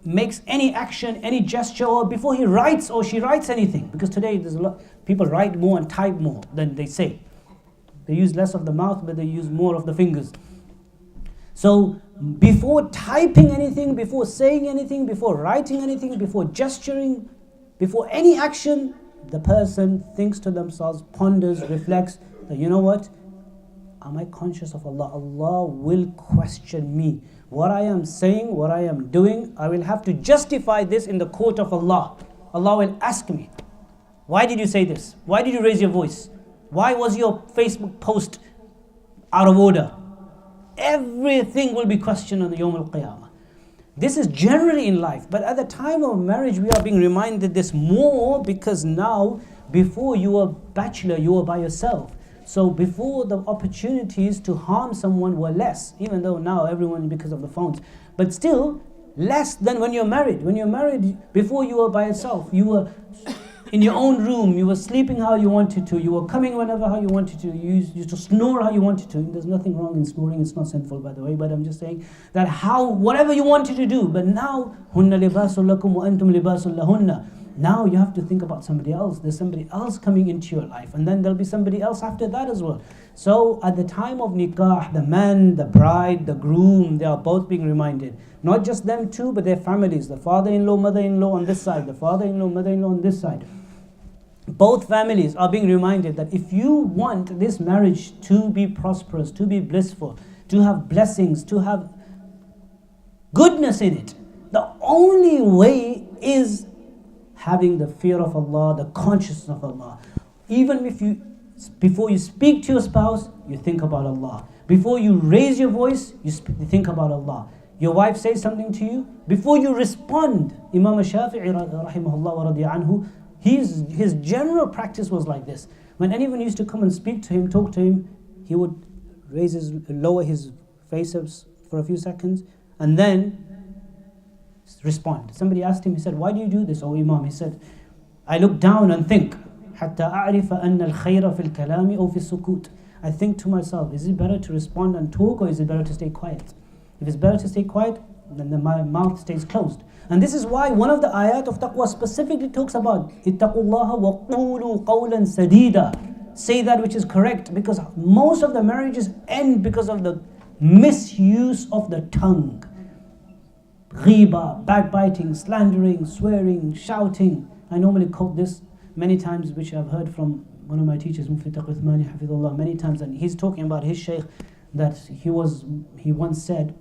makes any action, any gesture, or before he writes or she writes anything. Because today there's a lot, people write more and type more than they say. They use less of the mouth, but they use more of the fingers. So before typing anything, before saying anything, before writing anything, before gesturing, before any action, the person thinks to themselves, ponders, reflects that, you know what? am I conscious of Allah? Allah will question me. What I am saying, what I am doing, I will have to justify this in the court of Allah. Allah will ask me, why did you say this? Why did you raise your voice? Why was your Facebook post out of order? Everything will be questioned on the Yawm al-Qiyamah. This is generally in life, but at the time of marriage we are being reminded this more, because now, before you were bachelor, you were by yourself. So before, the opportunities to harm someone were less, even though now everyone, because of the phones, but still less than when you're married. When you're married, before you were by yourself, you were in your own room, you were sleeping how you wanted to, you were coming whenever how you wanted to, you used to snore how you wanted to. There's nothing wrong in snoring, it's not sinful by the way, but I'm just saying that whatever you wanted to do. But now, hunna libasul lakum wa antum libasul lahunna. Now you have to think about somebody else. There's somebody else coming into your life, and then there'll be somebody else after that as well. So at the time of nikah, the man, the bride, the groom, they are both being reminded. Not just them two, but their families. The father-in-law, mother-in-law on this side, the father-in-law, mother-in-law on this side. Both families are being reminded that if you want this marriage to be prosperous, to be blissful, to have blessings, to have goodness in it, the only way is having the fear of Allah, the consciousness of Allah. Even if before you speak to your spouse, you think about Allah. Before you raise your voice, you think about Allah. Your wife says something to you, before you respond, Imam Shafi'i rahimahullah wa radiya anhu, his general practice was like this. When anyone used to come and speak to him, talk to him, he would lower his face up for a few seconds and then respond. Somebody asked him, he said, why do you do this, O Imam? He said, I look down and think, حتى أعرف أن الخير في الكلام أو في السكوت. I think to myself, is it better to respond and talk, or is it better to stay quiet? If it's better to stay quiet, then my mouth stays closed. And this is why one of the ayat of taqwa specifically talks about اتقوا الله وقولوا قولا سديدا. Say that which is correct, because most of the marriages end because of the misuse of the tongue. Ghiba, backbiting, slandering, swearing, shouting. I normally quote this many times, which I've heard from one of my teachers, Mufti Saheb, hafidhullah, many times, and he's talking about his shaykh, that he once said,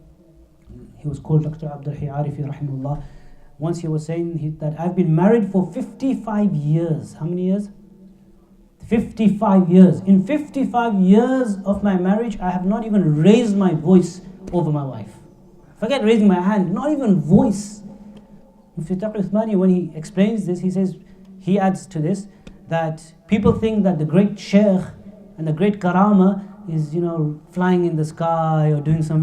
he was called Dr. Abdillah rahimahullah. Once he was saying that I've been married for 55 years. How many years? 55 years. In 55 years of my marriage, I have not even raised my voice over my wife. Forget raising my hand, not even voice. Mufti Uthmani, when he explains this, he says, he adds to this, that people think that the great shaykh and the great karama is, flying in the sky or doing some,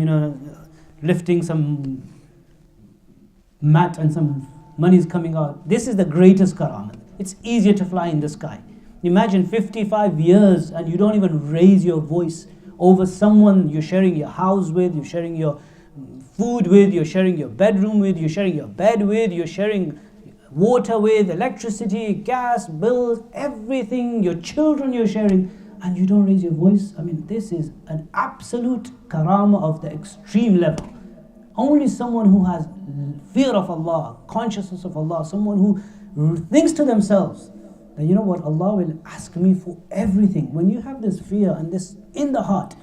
lifting some mat and some money is coming out. This is the greatest karama. It's easier to fly in the sky. Imagine 55 years and you don't even raise your voice over someone you're sharing your house with, you're sharing your food with, you're sharing your bedroom with, you're sharing your bed with, you're sharing water with, electricity, gas, bills, everything, your children you're sharing, and you don't raise your voice. I mean, this is an absolute karama of the extreme level. Only someone who has fear of Allah, consciousness of Allah, someone who thinks to themselves that, you know what, Allah will ask me for everything. When you have this fear and this in the heart,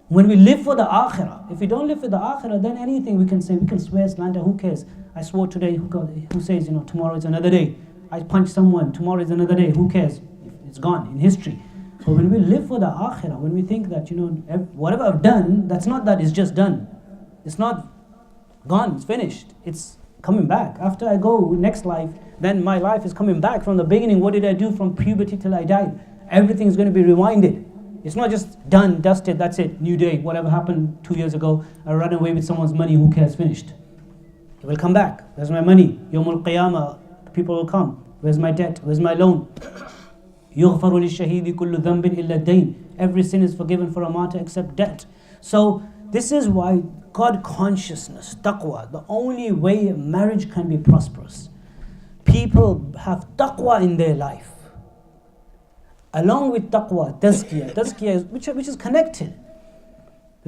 when we live for the akhirah, if we don't live for the akhirah, then anything we can say, we can swear, slander, who cares? I swore today, who says, tomorrow is another day. I punched someone, tomorrow is another day, who cares? It's gone in history. But when we live for the akhirah, when we think that, whatever I've done, that's not that it's just done. It's not gone, it's finished. It's coming back. After I go next life, then my life is coming back from the beginning. What did I do from puberty till I died? Everything is going to be rewinded. It's not just done, dusted, that's it, new day. Whatever happened 2 years ago, I ran away with someone's money, who cares, finished. It will come back. Where's my money? Yawm al-Qiyamah, people will come. Where's my debt? Where's my loan? يُغْفَرُ لِلشَّهِيدِ كُلُّ ذَنْبٍ إِلَّا الدَّيْنِ. Every sin is forgiven for a martyr except debt. So this is why God consciousness, taqwa, the only way marriage can be prosperous. People have taqwa in their life. Along with taqwa, tazkiyah, which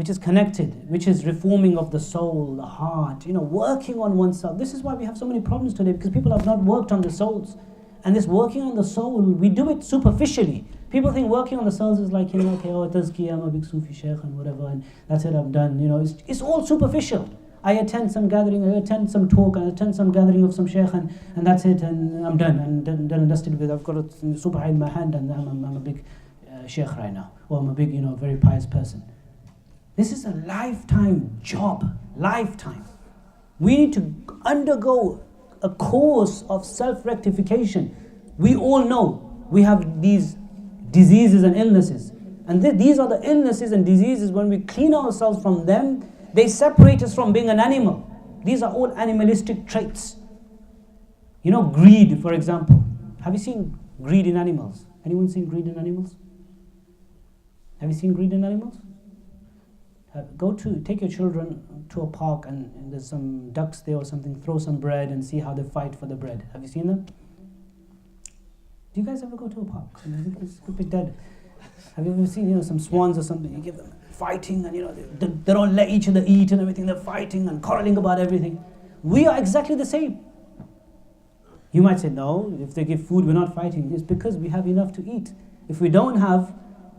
is connected, which is reforming of the soul, the heart, working on oneself. This is why we have so many problems today, because people have not worked on the souls. And this working on the soul, we do it superficially. People think working on the selves is like, okay, tazkiyah, I'm a big Sufi Shaykh and whatever, and that's it, I'm done. It's all superficial. I attend some gathering, I attend some talk, I attend some gathering of some Shaykh, and that's it, and I'm done, and done and dusted with. I've got a super high in my hand, and I'm a big Shaykh right now, or I'm a big, very pious person. This is a lifetime job, lifetime. We need to undergo a course of self-rectification. We all know we have these diseases and illnesses. And these are the illnesses and diseases, when we clean ourselves from them, they separate us from being an animal. These are all animalistic traits. Greed, for example. Have you seen greed in animals? Anyone seen greed in animals? Have you seen greed in animals? Take your children to a park and there's some ducks there or something, throw some bread and see how they fight for the bread. Have you seen them? Do you guys ever go to a park? It's a bit dead. Have you ever seen some swans or something? You give them fighting and they don't let each other eat and everything. They're fighting and quarreling about everything. We are exactly the same. You might say, no, if they give food, we're not fighting. It's because we have enough to eat. If we don't have,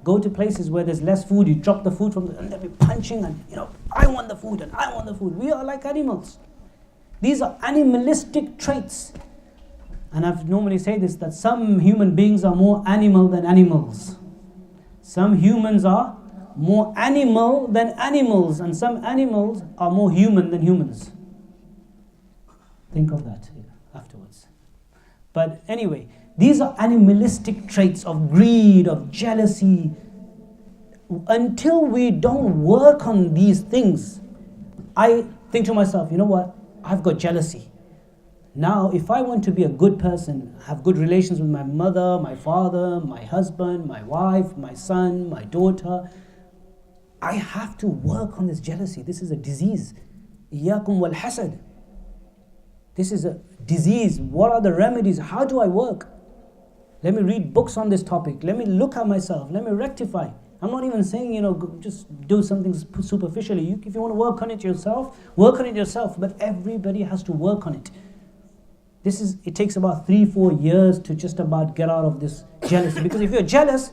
go to places where there's less food, you drop the food and they'll be punching and, I want the food and I want the food. We are like animals. These are animalistic traits. And I've normally said this, that some human beings are more animal than animals. Some humans are more animal than animals, and some animals are more human than humans. Think of that afterwards. But anyway, these are animalistic traits of greed, of jealousy. Until we don't work on these things, I think to myself, you know what? I've got jealousy. Now, if I want to be a good person, have good relations with my mother, my father, my husband, my wife, my son, my daughter, I have to work on this jealousy. This is a disease. Iyyakum wal hasad. This is a disease. What are the remedies? How do I work? Let me read books on this topic. Let me look at myself. Let me rectify. I'm not even saying, just do something superficially. If you want to work on it yourself, work on it yourself. But everybody has to work on it. It takes about 3-4 years to just about get out of this jealousy. Because if you're jealous,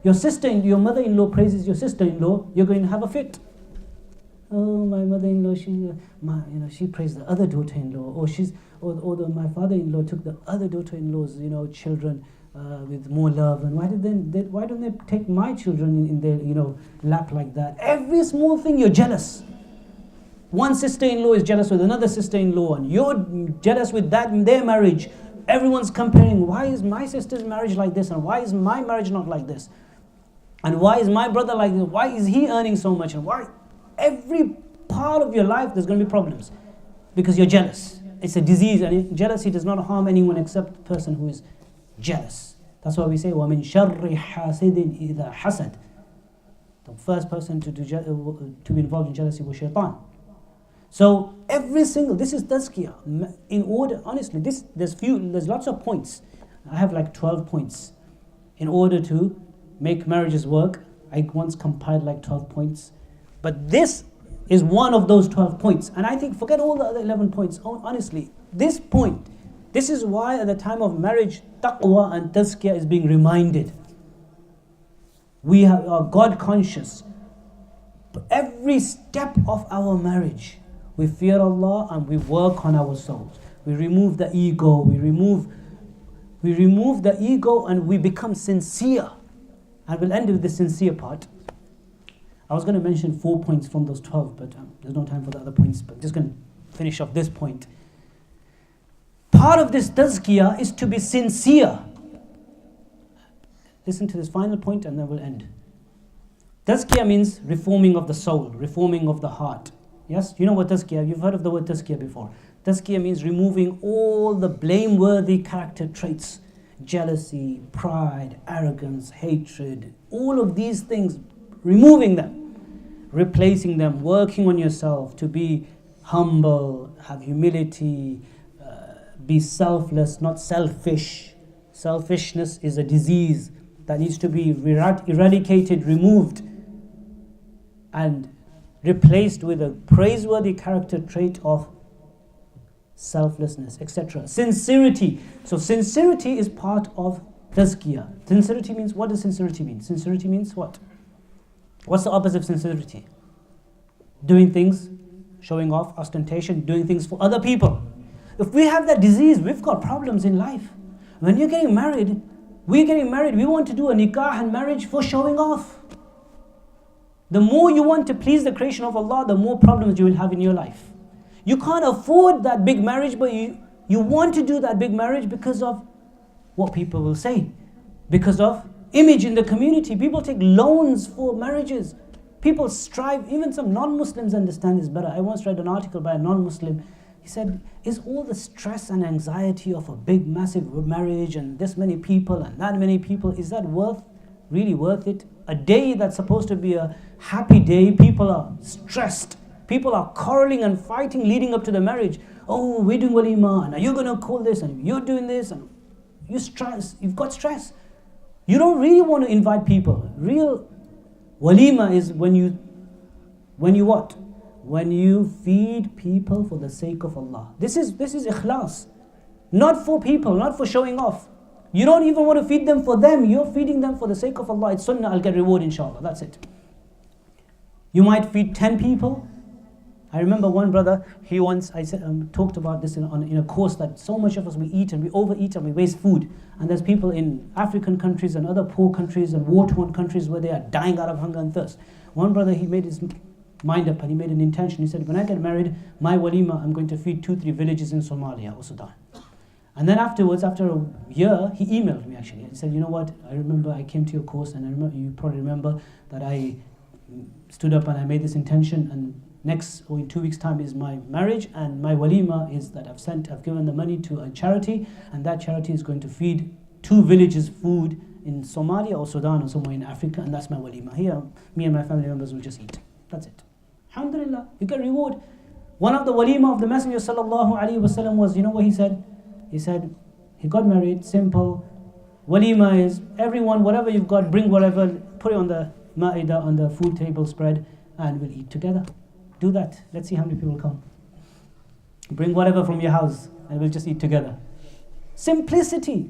your mother-in-law praises your sister-in-law, you're going to have a fit. Oh, my mother-in-law, she praised the other daughter-in-law, or my father-in-law took the other daughter-in-law's, children with more love. And why don't they take my children in their, lap like that? Every small thing you're jealous. One sister-in-law is jealous with another sister-in-law, and you're jealous with that in their marriage. Everyone's comparing, why is my sister's marriage like this, and why is my marriage not like this? And why is my brother like this? Why is he earning so much? And why? Every part of your life there's going to be problems because you're jealous. It's a disease, and jealousy does not harm anyone except the person who is jealous. That's why we say, وَمِن شَرِّ حَاسِدٍ إِذَا حَسَدٍ. The first person to be involved in jealousy was shaitan. So this is tazkiyah. In order, honestly, there's lots of points. I have like 12 points. In order to make marriages work, I once compiled like 12 points. But this is one of those 12 points. And I think, forget all the other 11 points. Honestly, this point, this is why at the time of marriage, taqwa and tazkiyah is being reminded. We are God conscious. Every step of our marriage, we fear Allah and we work on our souls. We remove the ego. We remove the ego and we become sincere. And we'll end with the sincere part. I was going to mention 4 points from those 12, but there's no time for the other points. But just going to finish off this point. Part of this tazkiyah is to be sincere. Listen to this final point and then we'll end. Tazkiyah means reforming of the soul, reforming of the heart. Yes, you know what tazkiyah, you've heard of the word tazkiyah before. Tazkiyah means removing all the blameworthy character traits, jealousy, pride, arrogance, hatred, all of these things, removing them, replacing them, working on yourself to be humble, have humility, be selfless, not selfish. Selfishness is a disease that needs to be eradicated, removed, and replaced with a praiseworthy character trait of selflessness, etc. Sincerity. So sincerity is part of Tazkiyah. Sincerity means, what does sincerity mean? Sincerity means what? What's the opposite of sincerity? Doing things, showing off, ostentation, doing things for other people. If we have that disease, we've got problems in life. When you're getting married, we want to do a nikah and marriage for showing off. The more you want to please the creation of Allah, the more problems you will have in your life. You can't afford that big marriage, but you want to do that big marriage because of what people will say, because of image in the community. People take loans for marriages. People strive, even some non-Muslims understand this better. I once read an article by a non-Muslim. He said, is all the stress and anxiety of a big, massive marriage and this many people and that many people, is that really worth it? A day that's supposed to be a happy day, people are stressed. People are quarreling and fighting leading up to the marriage. Oh, we're doing walima, and are you going to call this, and you're doing this, and you've got stress. You don't really want to invite people. Real walima is when you what? When you feed people for the sake of Allah. This is ikhlas. Not for people, not for showing off. You don't even want to feed them for them. You're feeding them for the sake of Allah. It's sunnah, I'll get reward inshallah. That's it. You might feed 10 people. I remember one brother, he once, talked about this in a course, that so much of us, we eat and we overeat and we waste food. And there's people in African countries and other poor countries and war-torn countries where they are dying out of hunger and thirst. One brother, he made his mind up and he made an intention. He said, when I get married, my walima, I'm going to feed 2-3 villages in Somalia or Sudan. And then afterwards, after a year, he emailed me actually. He said, you know what, I remember I came to your course, and I remember, you probably remember that I stood up and I made this intention, and next or in 2 weeks' time is my marriage, and my walima is that I've given the money to a charity, and that charity is going to feed 2 villages food in Somalia or Sudan or somewhere in Africa, and that's my walima. Here, me and my family members will just eat. That's it. Alhamdulillah, you get reward. One of the walima of the Messenger sallallahu alaihi wasallam was, you know what he said? He said, he got married, simple. Walima is everyone, whatever you've got, bring whatever, put it on the ma'idah, on the food table spread, and we'll eat together. Do that. Let's see how many people come. Bring whatever from your house, and we'll just eat together. Simplicity.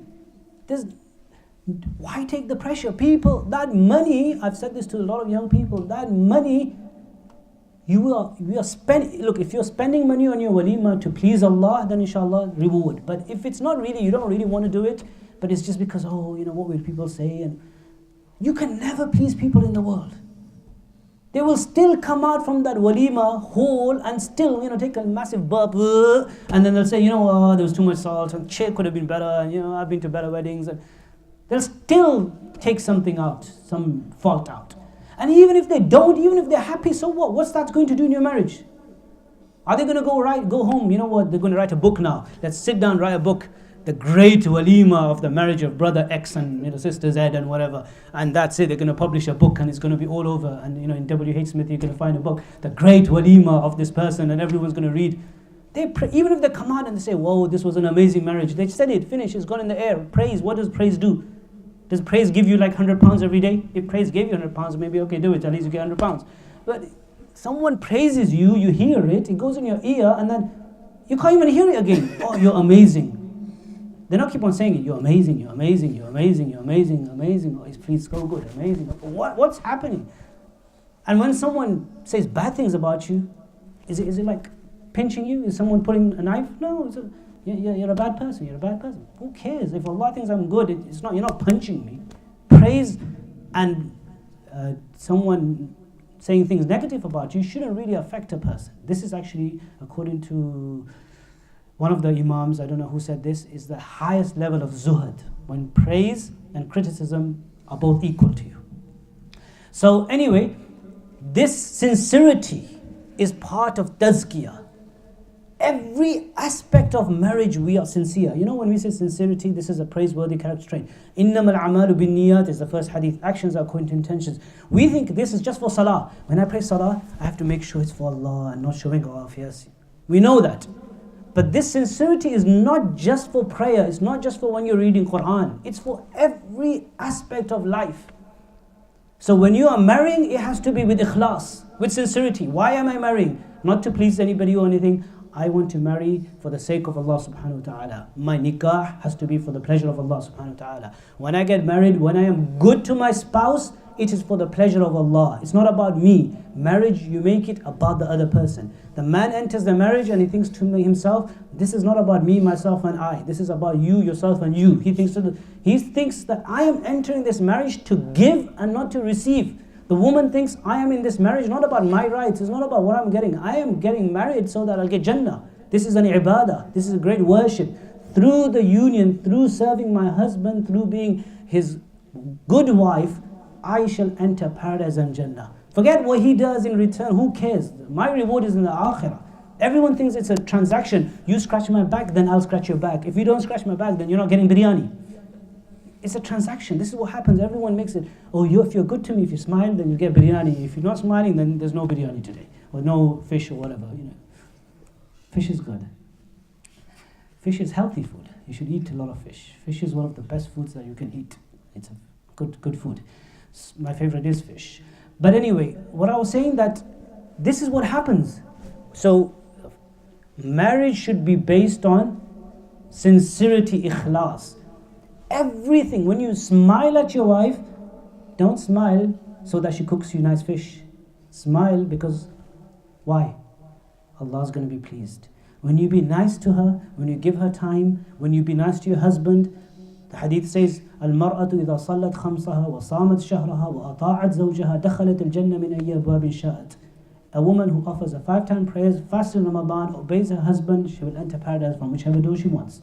Why take the pressure? People, that money, I've said this to a lot of young people, that money, you are spending. Look, if you're spending money on your walima to please Allah, then inshallah, reward. But if it's not really, you don't really want to do it, but it's just because, what will people say? And you can never please people in the world. They will still come out from that walima whole and still, take a massive burp, and then they'll say, there was too much salt, and chair could have been better, and I've been to better weddings, and they'll still take something out, some fault out. And even if they don't, even if they're happy, so what? What's that going to do in your marriage? Are they going to go home? You know what? They're going to write a book now. Let's sit down, write a book. The great walima of the marriage of brother X and sister Z and whatever. And that's it. They're going to publish a book and it's going to be all over. And in W.H. Smith, you're going to find a book. The great walima of this person, and everyone's going to read. Even if they come out and they say, whoa, this was an amazing marriage. They said it, finished, it's gone in the air. Praise, what does praise do? Does praise give you like £100 every day? If praise gave you £100, maybe okay, do it, at least you get £100. But someone praises you, you hear it, it goes in your ear, and then you can't even hear it again. Oh, you're amazing. They don't keep on saying it, you're amazing, you're amazing, you're amazing, you're amazing, amazing. Oh, it feels so good, amazing. What's happening? And when someone says bad things about you, is it like pinching you? Is someone putting a knife? No, you're a bad person, you're a bad person. Who cares? If Allah thinks I'm good, you're not punching me. Praise and someone saying things negative about you shouldn't really affect a person. This is actually, according to one of the imams, I don't know who said this, is the highest level of zuhud, when praise and criticism are both equal to you. So anyway, this sincerity is part of tazkiyah. Every aspect of marriage we are sincere. When we say sincerity, this is a praiseworthy character trait. إِنَّمَا الْأَعْمَالُ بِالنِّيَّاتِ is the first hadith. Actions are according to intentions. We think this is just for salah. When I pray salah, I have to make sure it's for Allah and not showing off. Yes, we know that. But this sincerity is not just for prayer. It's not just for when you're reading Qur'an. It's for every aspect of life. So when you are marrying, it has to be with ikhlas, with sincerity. Why am I marrying? Not to please anybody or anything. I want to marry for the sake of Allah subhanahu wa ta'ala. My nikah has to be for the pleasure of Allah subhanahu wa ta'ala. When I get married, when I am good to my spouse, it is for the pleasure of Allah. It's not about me. Marriage, you make it about the other person. The man enters the marriage and he thinks to himself, this is not about me, myself and I. This is about you, yourself and you. He thinks that I am entering this marriage to give and not to receive. The woman thinks, I am in this marriage not about my rights. It's not about what I'm getting. I am getting married so that I'll get Jannah. This is an ibadah. This is a great worship. Through the union, through serving my husband, through being his good wife, I shall enter paradise and Jannah. Forget what he does in return. Who cares? My reward is in the akhirah. Everyone thinks it's a transaction. You scratch my back, then I'll scratch your back. If you don't scratch my back, then you're not getting biryani. It's a transaction. This is what happens. Everyone makes it, if you're good to me, if you smile, then you get biryani. If you're not smiling, then there's no biryani today. Or no fish or whatever. Fish is good. Fish is healthy food. You should eat a lot of fish. Fish is one of the best foods that you can eat. It's a good food. My favorite is fish. But anyway, what I was saying that this is what happens. So, marriage should be based on sincerity, ikhlas. Everything, when you smile at your wife, don't smile so that she cooks you nice fish. Smile because, why? Allah's going to be pleased. When you be nice to her, when you give her time, when you be nice to your husband, the hadith says, المرأة إذا صلت خمسها وصامت شهرها وأطاعت زوجها دخلت الجنة من أي أبواب شاءت. A woman who offers a 5-time prayers, fasts in Ramadan, obeys her husband, she will enter paradise from whichever door she wants.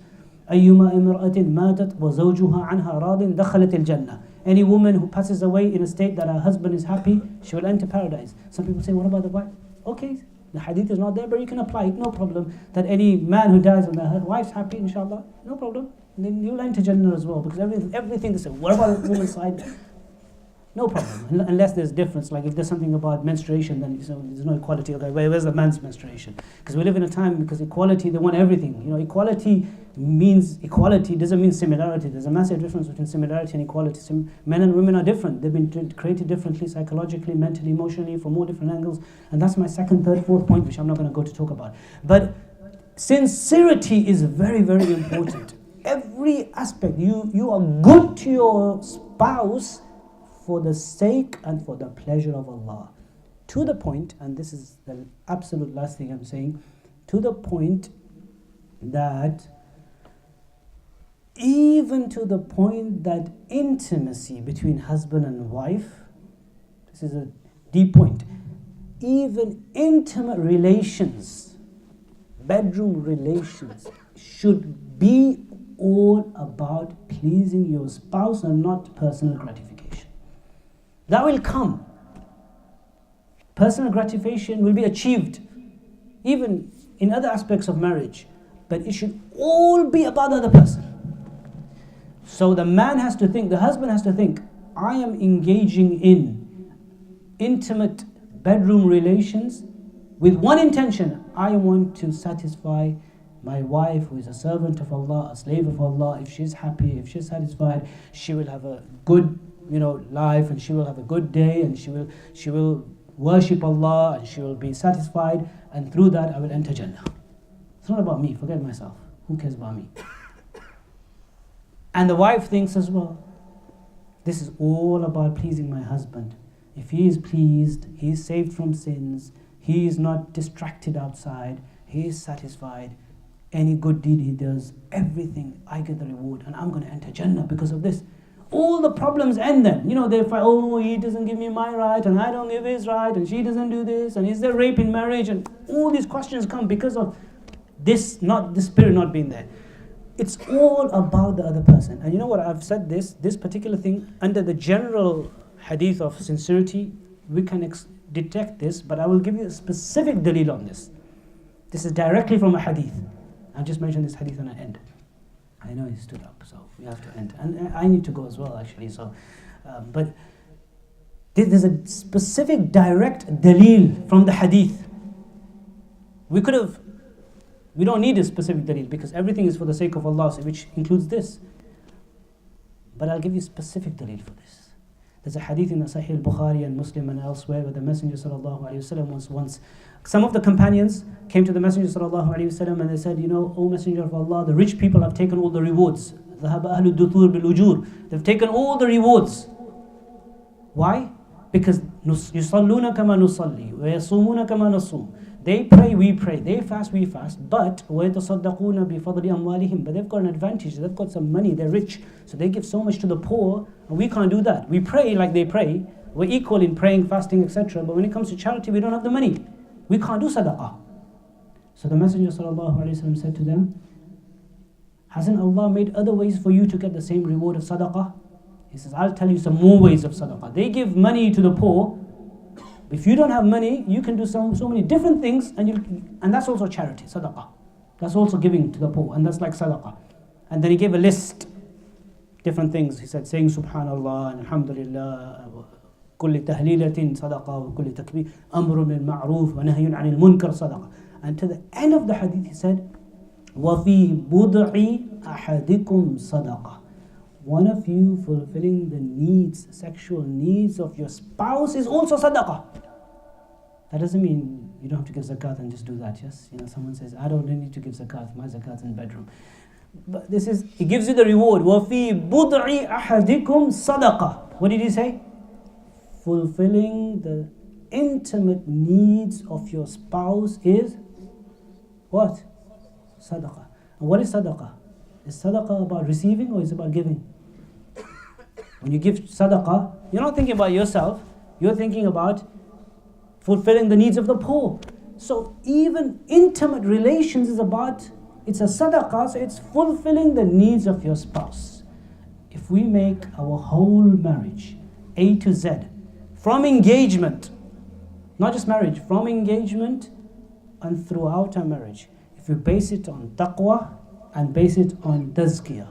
أيما امرأة ماتت وزوجها عنها راض دخلت الجنة. Any woman who passes away in a state that her husband is happy, she will enter paradise. Some people say, what about the wife? Okay, the hadith is not there, but you can apply it, no problem. That any man who dies and their wife's happy, inshallah, no problem. Then you'll enter Jannah as well, because everything they say, what about the woman's side? No problem, unless there's difference. Like if there's something about menstruation, then there's no equality. Okay, where's the man's menstruation? Because we live in a time, because equality, they want everything. Equality means equality, doesn't mean similarity. There's a massive difference between similarity and equality. Men and women are different. They've been created differently, psychologically, mentally, emotionally, from all different angles. And that's my second, third, fourth point, which I'm not going to go to talk about. But sincerity is very, very important. Every aspect, you are good to your spouse for the sake and for the pleasure of Allah. To the point, and this is the absolute last thing I'm saying, to the point that intimacy between husband and wife, this is a deep point, even intimate relations, bedroom relations, should be all about pleasing your spouse and not personal gratification. That will come. Personal gratification will be achieved even in other aspects of marriage, but it should all be about the other person. So the man has to think, the husband has to think, I am engaging in intimate bedroom relations with one intention. I want to satisfy my wife, who is a servant of Allah, a slave of Allah. If she's happy, if she's satisfied, she will have a good life, and she will have a good day, and she will worship Allah, and she will be satisfied, and through that I will enter Jannah. It's not about me, forget myself. Who cares about me? And the wife thinks as well, this is all about pleasing my husband. If he is pleased, he is saved from sins, he is not distracted outside, he is satisfied. Any good deed he does, everything, I get the reward, and I'm going to enter Jannah because of this. All the problems end then. They fight, he doesn't give me my right, and I don't give his right, and she doesn't do this, and is there rape in marriage? And all these questions come because of this spirit not being there. It's all about the other person. And you know what, I've said this particular thing, under the general hadith of sincerity, we can detect this, but I will give you a specific dalil on this. This is directly from a hadith. I'll just mention this hadith and I end. I know he stood up, so we have to end. And I need to go as well, actually. So, but there's a specific direct dalil from the hadith. We don't need a specific dalil because everything is for the sake of Allah, which includes this. But I'll give you specific dalil for this. There's a hadith in the Sahih al-Bukhari and Muslim and elsewhere where the Messenger sallallahu alaihi wasallam was once, some of the companions came to the Messenger sallallahu alaihi wasallam and they said, you know, O Messenger of Allah, the rich people have taken all the rewards. ذهب أهل الدثور بالأجور. They've taken all the rewards. Why? Because يصلون كما نصلي ويصومون كما نصوم. They pray, we pray. They fast, we fast. But ويتصدقون بفضل أموالهم. But they've got an advantage. They've got some money. They're rich, so they give so much to the poor, and we can't do that. We pray like they pray. We're equal in praying, fasting, etc. But when it comes to charity, we don't have the money. We can't do sadaqah. So the Messenger sallallahu alaihi wasallam said to them, hasn't Allah made other ways for you to get the same reward of sadaqah? He says, I'll tell you some more ways of sadaqah. They give money to the poor. If you don't have money, you can do so many different things, and that's also charity, sadaqah. That's also giving to the poor, and that's like sadaqah. And then he gave a list, different things. He said, saying subhanallah and alhamdulillah, كل تهليلة صدقة وكل تكبير أمر بالمعروف ونهي عن المنكر صدقة. And to the end of the hadith he said, وفي بضع أحدكم صدقة. One of you fulfilling the needs, sexual needs of your spouse is also sadaqah. That doesn't mean you don't have to give zakat and just do that, yes? You know, someone says, I don't need to give zakat, my zakat's in the bedroom. But this is, it gives you the reward. وَفِي بُضْعِ أَحَدِكُمْ صَدَقَةً. What did he say? Fulfilling the intimate needs of your spouse is what? Sadaqah. And what is sadaqah? Is sadaqah about receiving or is it about giving? When you give sadaqah, you're not thinking about yourself, you're thinking about fulfilling the needs of the poor. So even intimate relations is about, it's a sadaqah, so it's fulfilling the needs of your spouse. If we make our whole marriage, A to Z, from engagement, not just marriage, from engagement and throughout our marriage, if we base it on taqwa and base it on tazkiyah,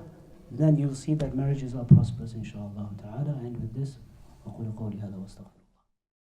then you'll see that marriages are prosperous, inshallah ta'ala. And with this, أقول قولي هذا واستغفر